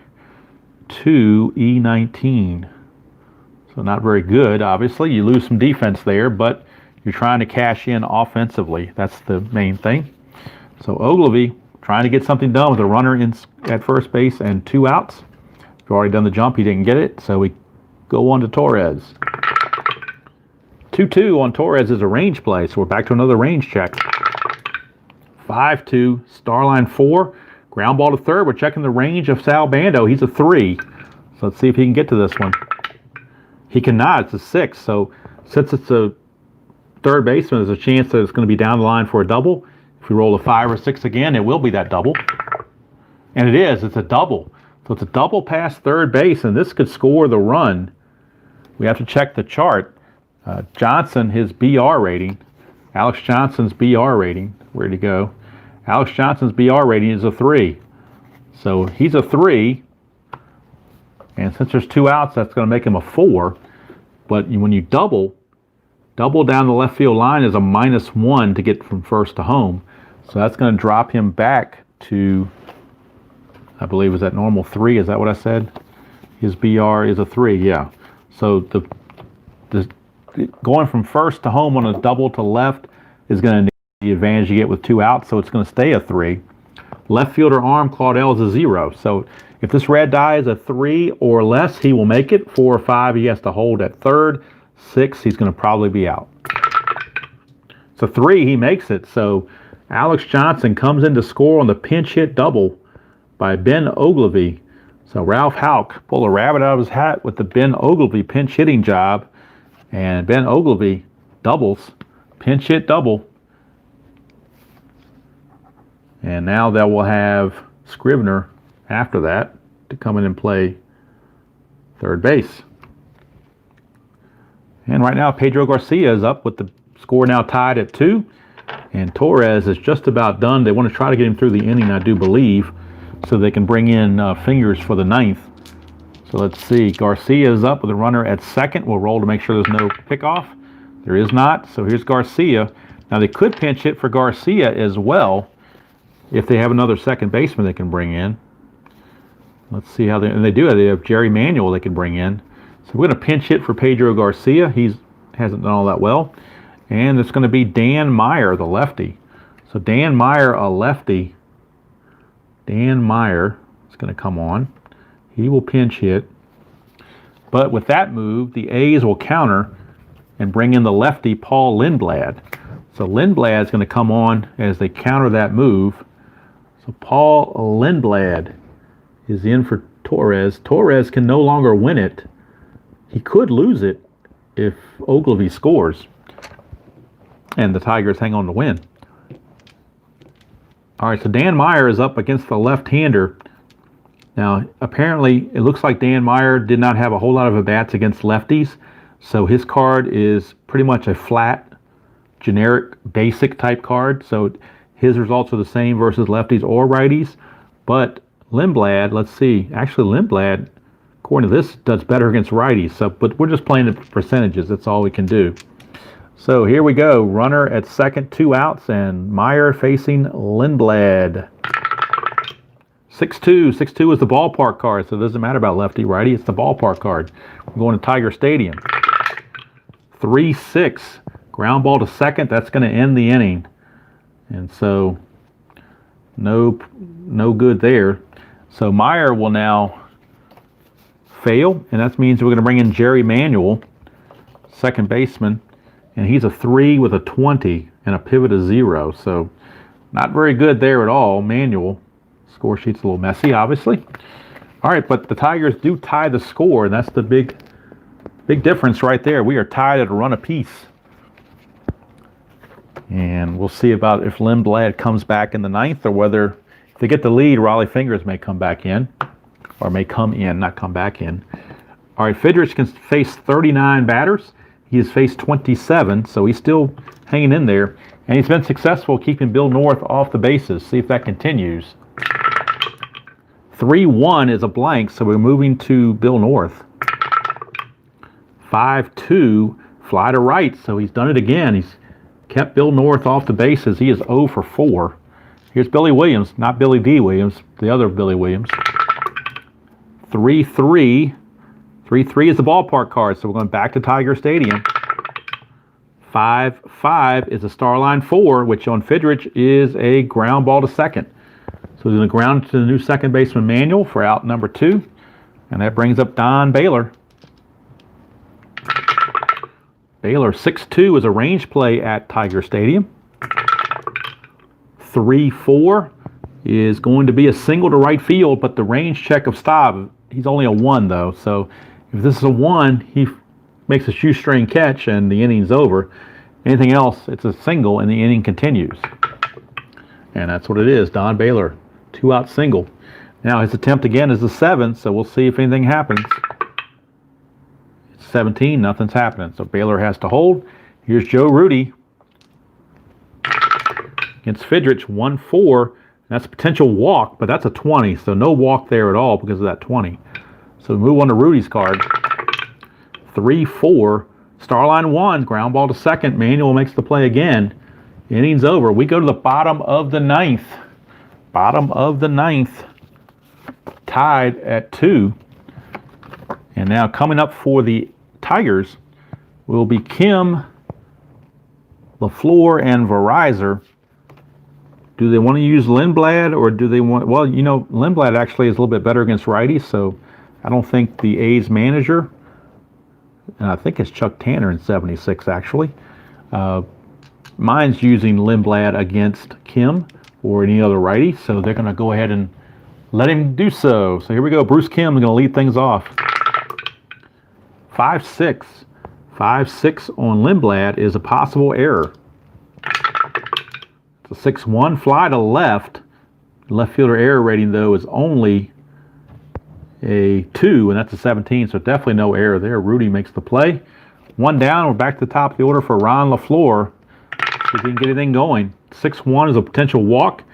2E19. So not very good, obviously. You lose some defense there, but you're trying to cash in offensively. That's the main thing. So Ogilvy trying to get something done with a runner in at first base and 2 outs. He's already done the jump. He didn't get it, so we go on to Torres. 2-2 on Torres is a range play, so we're back to another range check. 5-2, Starline 4, ground ball to third. We're checking the range of Sal Bando. He's a 3, so let's see if he can get to this one. He cannot. It's a 6, so since it's a third baseman, there's a chance that it's going to be down the line for a double. If we roll a 5 or 6 again, it will be that double. And it is. It's a double. So it's a double past third base, and this could score the run. We have to check the chart. Johnson, his BR rating, Alex Johnson's BR rating, where'd he go? Alex Johnson's BR rating is a 3. So he's a 3, and since there's 2 outs, that's going to make him a 4. But when you double down the left field line is a -1 to get from first to home. So that's going to drop him back to, I believe, is that normal 3? Is that what I said? His BR is a 3, yeah. So the going from first to home on a double to left is going to the advantage you get with 2 outs, so it's going to stay a 3. Left fielder arm, Claudel, is a 0. So if this red die is a 3 or less, he will make it. 4 or 5, he has to hold at third. 6, he's going to probably be out. It's a 3, he makes it. So Alex Johnson comes in to score on the pinch hit double by Ben Ogilvy. So Ralph Houck pulled a rabbit out of his hat with the Ben Ogilvy pinch hitting job. And Ben Ogilvy doubles, pinch hit double. And now that we'll have Scrivener after that to come in and play third base. And right now Pedro Garcia is up with the score now tied at 2. And Torres is just about done. They want to try to get him through the inning, I do believe, so they can bring in Fingers for the 9th. So let's see. Garcia is up with a runner at second. We'll roll to make sure there's no pickoff. There is not. So here's Garcia. Now they could pinch hit for Garcia as well if they have another second baseman they can bring in. Let's see how and they do. They have Jerry Manuel they can bring in. So we're going to pinch hit for Pedro Garcia. He hasn't done all that well. And it's going to be Dan Meyer, the lefty. So Dan Meyer, a lefty. Dan Meyer is going to come on. He will pinch hit. But with that move, the A's will counter and bring in the lefty Paul Lindblad. So Lindblad is going to come on as they counter that move. So Paul Lindblad is in for Torres. Torres can no longer win it. He could lose it if Ogilvy scores and the Tigers hang on to win. All right, so Dan Meyer is up against the left-hander. Now, apparently, it looks like Dan Meyer did not have a whole lot of at-bats against lefties, so his card is pretty much a flat, generic, basic type card. So his results are the same versus lefties or righties. But Lindblad, let's see. Actually, Lindblad, according to this, does better against righties. So, but we're just playing the percentages. That's all we can do. So here we go. Runner at second, 2 outs, and Meyer facing Lindblad. 6-2. 6-2 is the ballpark card, so it doesn't matter about lefty, righty. It's the ballpark card. We're going to Tiger Stadium. 3-6. Ground ball to second. That's going to end the inning. And so no good there. So Meyer will now fail, and that means we're going to bring in Jerry Manuel, second baseman. And he's a 3 with a 20 and a pivot of 0. So not very good there at all. Manuel. Score sheet's a little messy, obviously. All right, but the Tigers do tie the score, and that's the big difference right there. We are tied at a run apiece. And we'll see about if Lindblad comes back in the 9th or whether if they get the lead, Raleigh Fingers may come back in. Or may come in, not come back in. All right, Fidrych can face 39 batters. He has faced 27, so he's still hanging in there. And he's been successful keeping Bill North off the bases. See if that continues. 3-1 is a blank, so we're moving to Bill North. 5-2, fly to right, so he's done it again. He's kept Bill North off the bases. He is 0 for 4. Here's Billy Williams, not Billy D. Williams, the other Billy Williams. 3-3. 3-3 is the ballpark card, so we're going back to Tiger Stadium. 5-5 is a Starline 4, which on Fidrych is a ground ball to second. So he's going to ground to the new second baseman Manuel for out number 2. And that brings up Don Baylor. Baylor 6-2 is a range play at Tiger Stadium. 3-4 is going to be a single to right field, but the range check of Staub, he's only a 1 though. So if this is a 1, he makes a shoestring catch and the inning's over. Anything else, it's a single and the inning continues. And that's what it is. Don Baylor, 2-out single. Now his attempt again is a 7, so we'll see if anything happens. It's 17, nothing's happening. So Baylor has to hold. Here's Joe Rudy against Fidrych, 1-4. That's a potential walk, but that's a 20, so no walk there at all because of that 20. So we move on to Rudy's card. 3-4. Starline 1, ground ball to second. Manuel makes the play again. Inning's over. We go to the bottom of the 9th. Bottom of the 9th. Tied at 2. And now coming up for the Tigers will be Kim, LaFleur, and Verizer. Do they want to use Lindblad, or do they want... Well, you know, Lindblad actually is a little bit better against righties, so I don't think the A's manager, and I think it's Chuck Tanner in 76 actually, mine's using Lindblad against Kim or any other righty, so they're going to go ahead and let him do so. So here we go. Bruce Kim is going to lead things off. 5-6. 5-6 on Lindblad is a possible error. It's a 6-1 fly to left. Left fielder error rating, though, is only a 2, and that's a 17, so definitely no error there. Rudy makes the play. One down. We're back to the top of the order for Ron LaFleur. See if he can get anything going. 6-1 is a potential walk,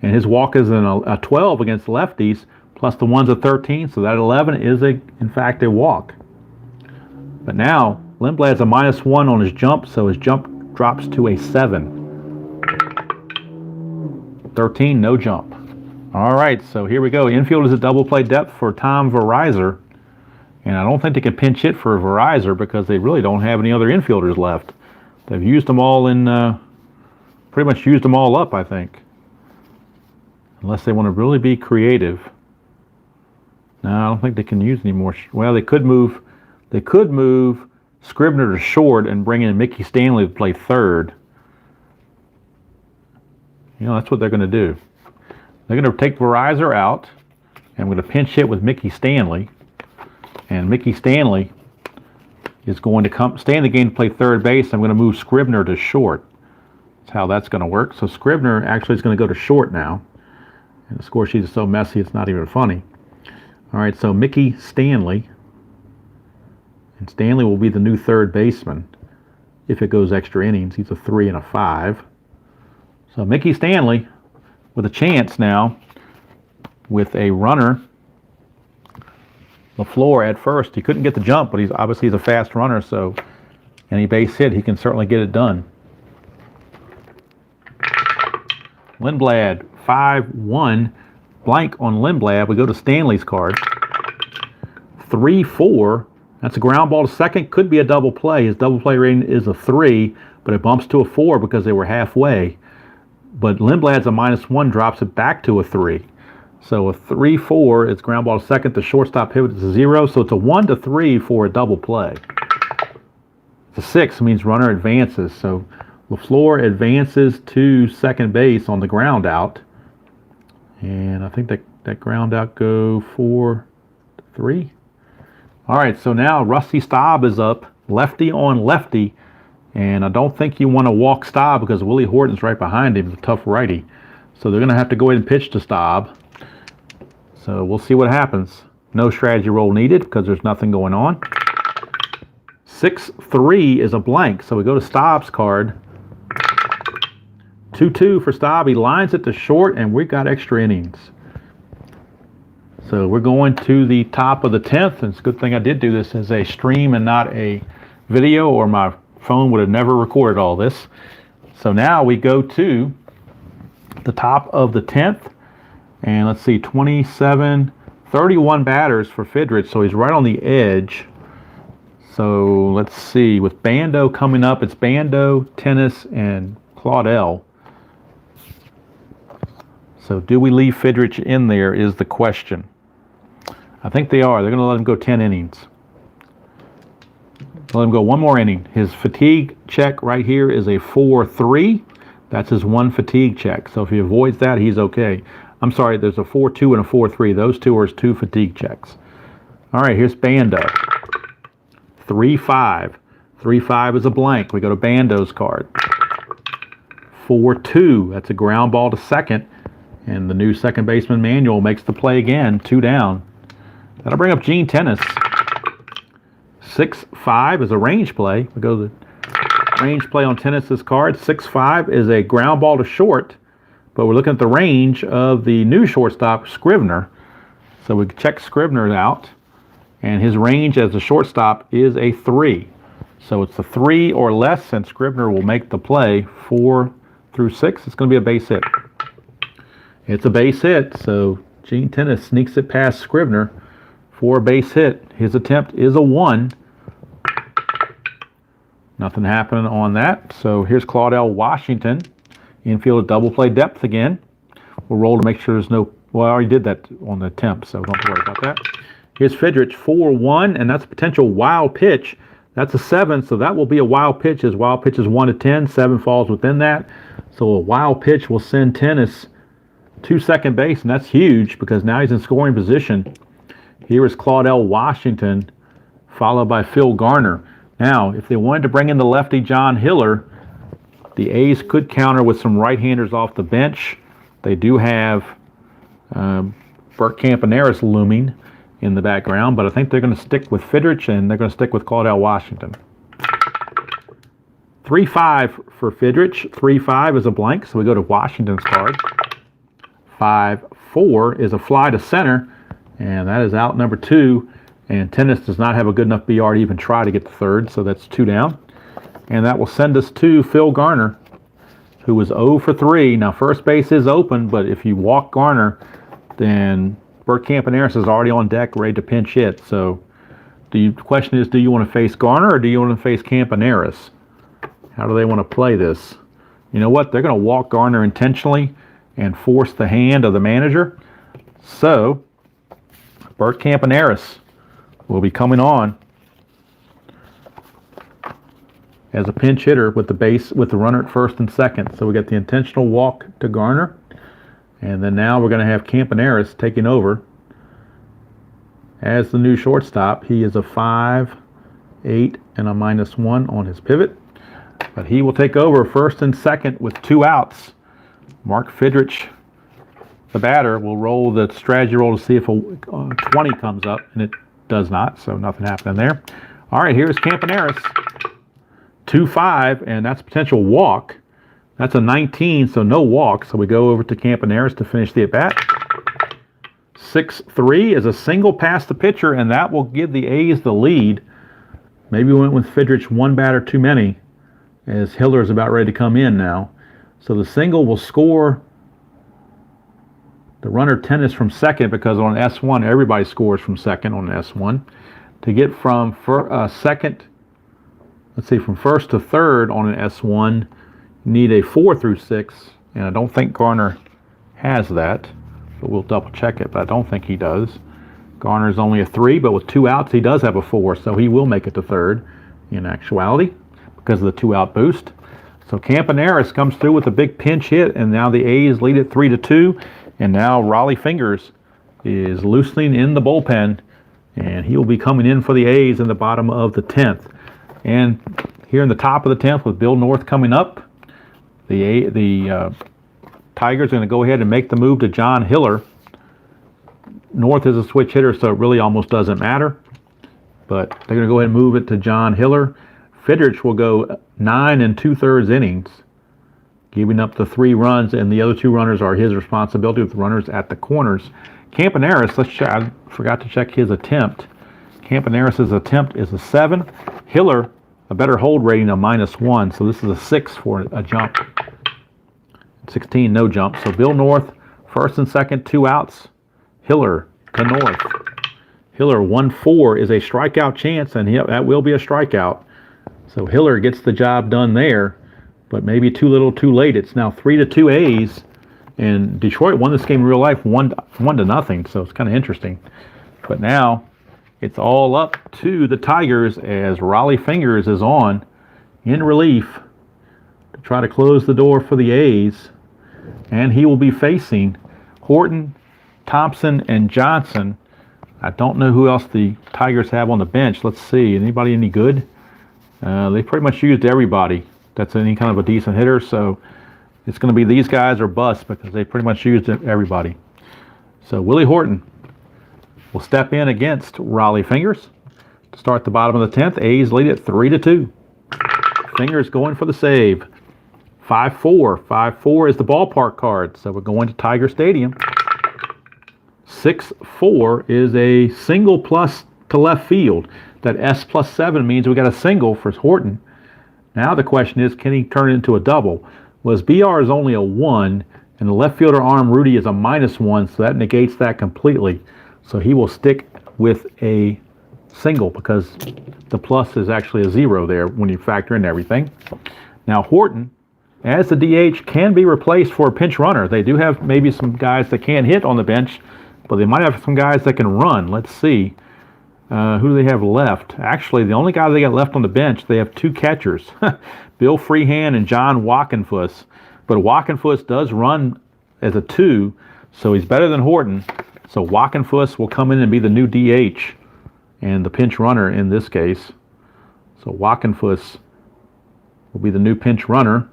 and his walk is a 12 against lefties, plus the one's a 13, so that 11 is, in fact, a walk. But now, Lindblad's a -1 on his jump, so his jump drops to a 7. 13, no jump. All right, so here we go. Infield is a double play depth for Tom Verizor, and I don't think they can pinch hit for Verizor because they really don't have any other infielders left. They've used them all in, pretty much used them all up, I think. Unless they want to really be creative. No, I don't think they can use any more. Well, they could move Scribner to short and bring in Mickey Stanley to play third. You know, that's what they're going to do. They're going to take Verizor out, and we're going to pinch hit with Mickey Stanley. And Mickey Stanley is going to stay in the game to play third base. I'm going to move Scribner to short. That's how that's going to work. So Scribner actually is going to go to short now. And the score sheet is so messy it's not even funny. All right, so Mickey Stanley. And Stanley will be the new third baseman if it goes extra innings. He's a 3 and a 5. So Mickey Stanley with a chance now with a runner. LaFleur at first. He couldn't get the jump, but he's a fast runner, so any base hit, he can certainly get it done. Lindblad, 5-1. Blank on Lindblad. We go to Stanley's card. 3-4. That's a ground ball to second. Could be a double play. His double play rating is a 3, but it bumps to a 4 because they were halfway. But Lindblad's a -1, drops it back to a 3. So a 3-4 is ground ball to second. The shortstop pivot is a 0, so it's a 1-3 for a double play. It's a 6 means runner advances. So LaFleur advances to second base on the ground out. And I think that ground out go 4-3. All right, so now Rusty Staub is up, lefty on lefty. And I don't think you want to walk Staub because Willie Horton's right behind him, a tough righty. So they're going to have to go ahead and pitch to Staub. So we'll see what happens. No strategy roll needed because there's nothing going on. 6-3 is a blank, so we go to Staub's card. 2-2 for Staub. He lines it to short, and we got extra innings. So we're going to the top of the 10th, and it's a good thing I did do this as a stream and not a video, or my phone would have never recorded all this. So now we go to the top of the 10th, and let's see, 31 batters for Fidrych, so he's right on the edge. So let's see, with Bando coming up, it's Bando, Tennis, and Claudel. So do we leave Fidrych in there is the question. I think they are. They're going to let him go 10 innings. Let him go one more inning. His fatigue check right here is a 4-3. That's his one fatigue check. So if he avoids that, he's okay. I'm sorry, there's a 4-2 and a 4-3. Those two are his 2 fatigue checks. All right, here's Bando. 3-5. 3-5 is a blank. We go to Bando's card. 4-2. That's a ground ball to second. And the new second baseman Manuel makes the play again, 2 down. That'll bring up Gene Tennis. 6-5 is a range play. We go to the range play on Tennis's card. 6-5 is a ground ball to short, but we're looking at the range of the new shortstop, Scribner. So we check Scribner out, and his range as a shortstop is a 3. So it's a 3 or less, and Scribner will make the play. 4 through 6. It's going to be a base hit. It's a base hit, so Gene Tennis sneaks it past Scribner for a base hit. His attempt is a 1. Nothing happening on that. So here's Claudel Washington. Infield double play depth again. We'll roll to make sure there's no, well, I already did that on the attempt, so don't worry about that. Here's Fidrych, 4-1, and that's a potential wild pitch. That's a 7, so that will be a wild pitch. His wild pitch is 1 to 10. 7 falls within that. So a wild pitch will send Tennis to second base, and that's huge because now he's in scoring position. Here is Claudell Washington, followed by Phil Garner. Now, if they wanted to bring in the lefty John Hiller, the A's could counter with some right-handers off the bench. They do have Bert Campaneris looming in the background, but I think they're going to stick with Fidrych and they're going to stick with Claudell Washington. 3-5 for Fidrych. 3-5 is a blank, so we go to Washington's card. 5-4 is a fly to center, and that is out number 2. And Tennis does not have a good enough BR to even try to get the third, so that's 2 down. And that will send us to Phil Garner, who was 0 for 3. Now, first base is open, but if you walk Garner, then Bert Campaneris is already on deck, ready to pinch hit. So the question is, do you want to face Garner or do you want to face Campaneris? How do they want to play this? You know what? They're going to walk Garner intentionally and force the hand of the manager. So Bert Campaneris will be coming on as a pinch hitter with the runner at first and second. So we got the intentional walk to Garner. And then now we're going to have Campaneris taking over as the new shortstop. He is a 5, 8, and a -1 on his pivot. But he will take over first and second with 2 outs. Mark Fidrych, the batter, will roll the strategy roll to see if a 20 comes up, and it does not, so nothing happening there. All right, here's Campaneris. 2-5, and that's a potential walk. That's a 19, so no walk. So we go over to Campaneris to finish the at-bat. 6-3 is a single past the pitcher, and that will give the A's the lead. Maybe we went with Fidrych 1 batter too many, as Hiller is about ready to come in now. So the single will score the runner Tennis from second, because on S1, everybody scores from second on S1. To get from second, let's see, from first to third on an S1, need a 4 through 6, and I don't think Garner has that, but we'll double check it, but I don't think he does. Garner's only a 3, but with 2 outs, he does have a 4, so he will make it to third in actuality because of the 2-out boost. So Campaneris comes through with a big pinch hit, and now the A's lead it 3-2, and now Raleigh Fingers is loosening in the bullpen, and he will be coming in for the A's in the bottom of the 10th. And here in the top of the 10th with Bill North coming up, the Tigers are going to go ahead and make the move to John Hiller. North is a switch hitter, so it really almost doesn't matter. But they're going to go ahead and move it to John Hiller. Fidrych will go 9 2/3 innings, giving up the 3 runs, and the other 2 runners are his responsibility with the runners at the corners. Campaneris, let's check. I forgot to check his attempt. Campaneris' attempt is a 7. Hiller, a better hold rating of -1, so this is a 6 for a jump. 16, no jump. So Bill North, first and second, 2 outs. Hiller to North. Hiller, 1-4 is a strikeout chance, and that will be a strikeout. So Hiller gets the job done there, but maybe too little too late. It's now 3-2 A's, and Detroit won this game in real life 1-0, so it's kind of interesting. But now it's all up to the Tigers as Raleigh Fingers is on in relief to try to close the door for the A's. And he will be facing Horton, Thompson, and Johnson. I don't know who else the Tigers have on the bench. Let's see. Anybody any good? They pretty much used everybody that's any kind of a decent hitter. So it's going to be these guys or bust because they pretty much used everybody. So Willie Horton will step in against Raleigh Fingers to start the bottom of the 10th. A's lead it 3-2. Fingers going for the save. 5-4. 5-4 is the ballpark card, so we're going to Tiger Stadium. 6-4 is a single plus to left field. That S+7 means we got a single for Horton. Now the question is, can he turn it into a double? Well, his BR is only a 1, and the left fielder arm Rudy is a -1, so that negates that completely. So he will stick with a single because the plus is actually a 0 there when you factor in everything. Now Horton as the DH, can be replaced for a pinch runner. They do have maybe some guys that can't hit on the bench, but they might have some guys that can run. Let's see. Who do they have left? Actually, the only guy they got left on the bench, they have 2 catchers, Bill Freehand and John Walkenfuss. But Walkenfuss does run as a 2, so he's better than Horton. So Walkenfuss will come in and be the new DH and the pinch runner in this case. So Walkenfuss will be the new pinch runner.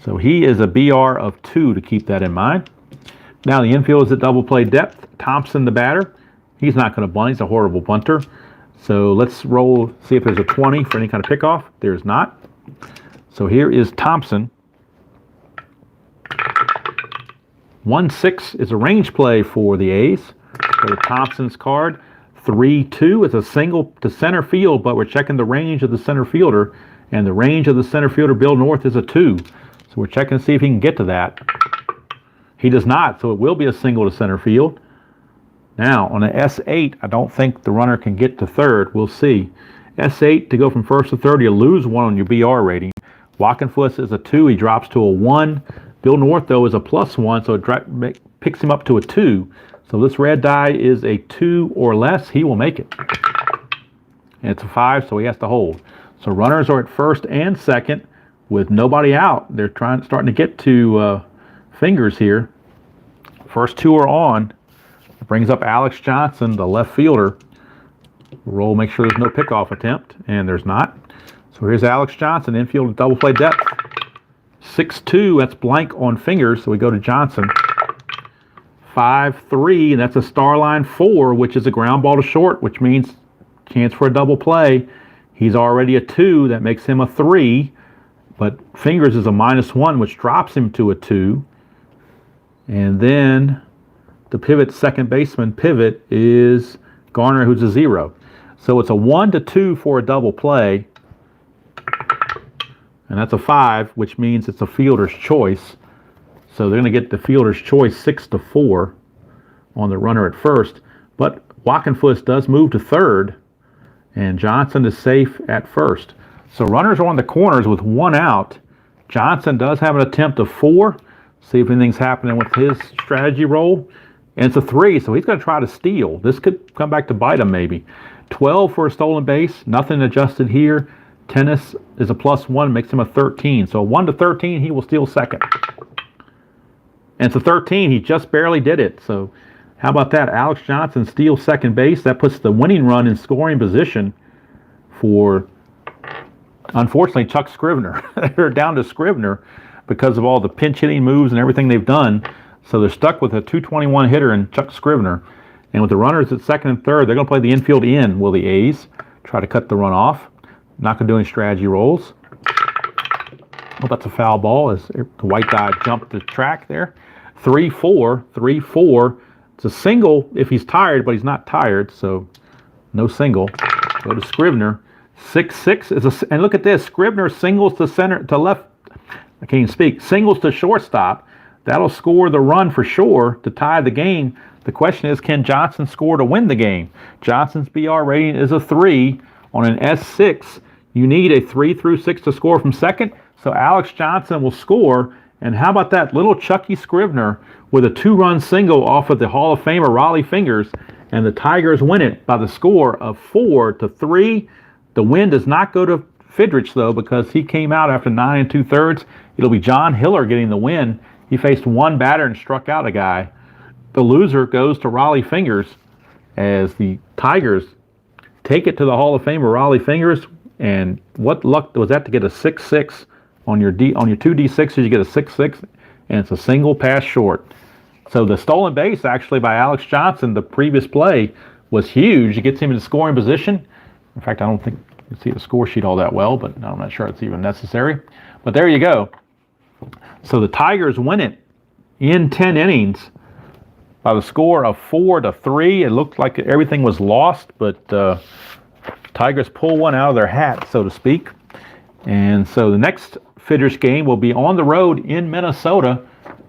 So he is a BR of 2 to keep that in mind. Now the infield is at double play depth. Thompson, the batter. He's not going to bunt. He's a horrible bunter. So let's roll, see if there's a 20 for any kind of pickoff. There's not. So here is Thompson. 1-6 is a range play for the A's. Go to Thompson's card. 3-2 is a single to center field, but we're checking the range of the center fielder. And the range of the center fielder, Bill North, is a 2. So we're checking to see if he can get to that. He does not, so it will be a single to center field. Now, on an S8, I don't think the runner can get to third. We'll see. S8, to go from first to third, you lose 1 on your BR rating. Walkenfuss is a 2. He drops to a 1. Bill North, though, is a +1, so it picks him up to a 2. So this red die is a 2 or less. He will make it. And it's a 5, so he has to hold. So runners are at first and second with nobody out. They're starting to get to fingers here. First 2 are on. Brings up Alex Johnson, the left fielder. Roll, make sure there's no pickoff attempt, and there's not. So here's Alex Johnson, infield at double play depth. 6-2, that's blank on fingers, so we go to Johnson. 5-3, and that's a star line 4, which is a ground ball to short, which means chance for a double play. He's already a 2, that makes him a 3, but fingers is a -1, which drops him to a 2. And then the pivot second baseman pivot is Garner, who's a 0. So it's a 1-2 for a double play. And that's a 5, which means it's a fielder's choice. So they're going to get the fielder's choice 6-4 on the runner at first. But Walkenfuss does move to third, and Johnson is safe at first. So runners are on the corners with 1 out. Johnson does have an attempt of 4. See if anything's happening with his strategy roll. And it's a 3, so he's going to try to steal. This could come back to bite him maybe. 12 for a stolen base. Nothing adjusted here. Tennis is a +1, makes him a 13. So 1-13, he will steal second. And it's a 13. He just barely did it. So how about that? Alex Johnson steals second base. That puts the winning run in scoring position for, unfortunately, Chuck Scrivener. They're down to Scrivener because of all the pinch hitting moves and everything they've done. So they're stuck with a 221 hitter in Chuck Scrivener. And with the runners at second and third, they're going to play the infield in, will the A's. Try to cut the run off. Not going to do any strategy rolls. Oh, that's a foul ball as the white die jumped the track there. 3-4, 3-4. It's a single if he's tired, but he's not tired, so no single. Go to Scrivener. 6-6 is and look at this. Scrivener singles to center, to left. I can't even speak. Singles to shortstop. That'll score the run for sure to tie the game. The question is, can Johnson score to win the game? Johnson's BR rating is a 3. On an S6, you need a 3 through 6 to score from second. So Alex Johnson will score. And how about that little Chucky Scrivener with a 2-run single off of the Hall of Famer Raleigh Fingers, and the Tigers win it by the score of 4-3. The win does not go to Fidrych though, because he came out after 9 2/3. It'll be John Hiller getting the win. He faced one batter and struck out a guy. The loser goes to Raleigh Fingers as the Tigers take it to the Hall of Famer Raleigh Fingers. And what luck was that to get a 6-6 on your on your 2D6s? You get a 6-6, and it's a single pass short. So the stolen base actually by Alex Johnson, the previous play, was huge. It gets him in scoring position. In fact, I don't think you can see the score sheet all that well, but I'm not sure it's even necessary. But there you go. So the Tigers win it in 10 innings by the score of 4-3. It looked like everything was lost, but Tigers pull one out of their hat, so to speak. And so the next Fidrych game will be on the road in Minnesota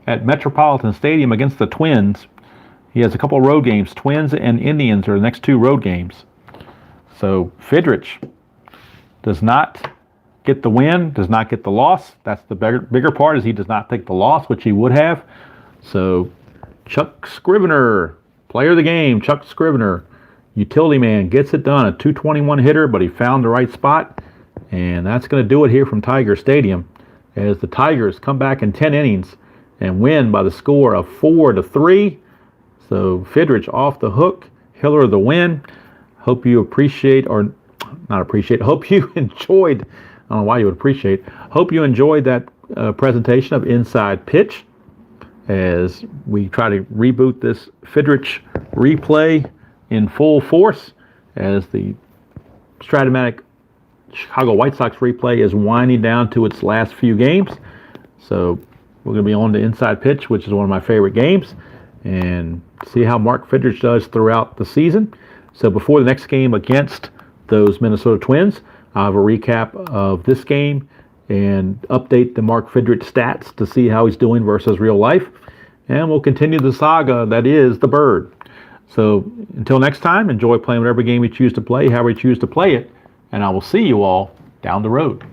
at Metropolitan Stadium against the Twins. He has a couple of road games. Twins and Indians are the next 2 road games. So Fidrych does not get the win, does not get the loss. That's the bigger part, is he does not take the loss, which he would have. So Chuck Scrivener, player of the game, Chuck Scrivener, utility man, gets it done. A 221 hitter, but he found the right spot. And that's going to do it here from Tiger Stadium, as the Tigers come back in 10 innings and win by the score of 4-3. So Fidrych off the hook, Hiller the win. Hope you appreciate, or not appreciate, hope you enjoyed, I don't know why you would appreciate, hope you enjoyed that presentation of Inside Pitch, as we try to reboot this Fidrych replay in full force, as the Stratomatic Chicago White Sox replay is winding down to its last few games. So we're going to be on to Inside Pitch, which is one of my favorite games, and see how Mark Fidrych does throughout the season. So before the next game against those Minnesota Twins, I'll have a recap of this game and update the Mark Fidrych stats to see how he's doing versus real life. And we'll continue the saga that is the Bird. So until next time, enjoy playing whatever game you choose to play, however you choose to play it, and I will see you all down the road.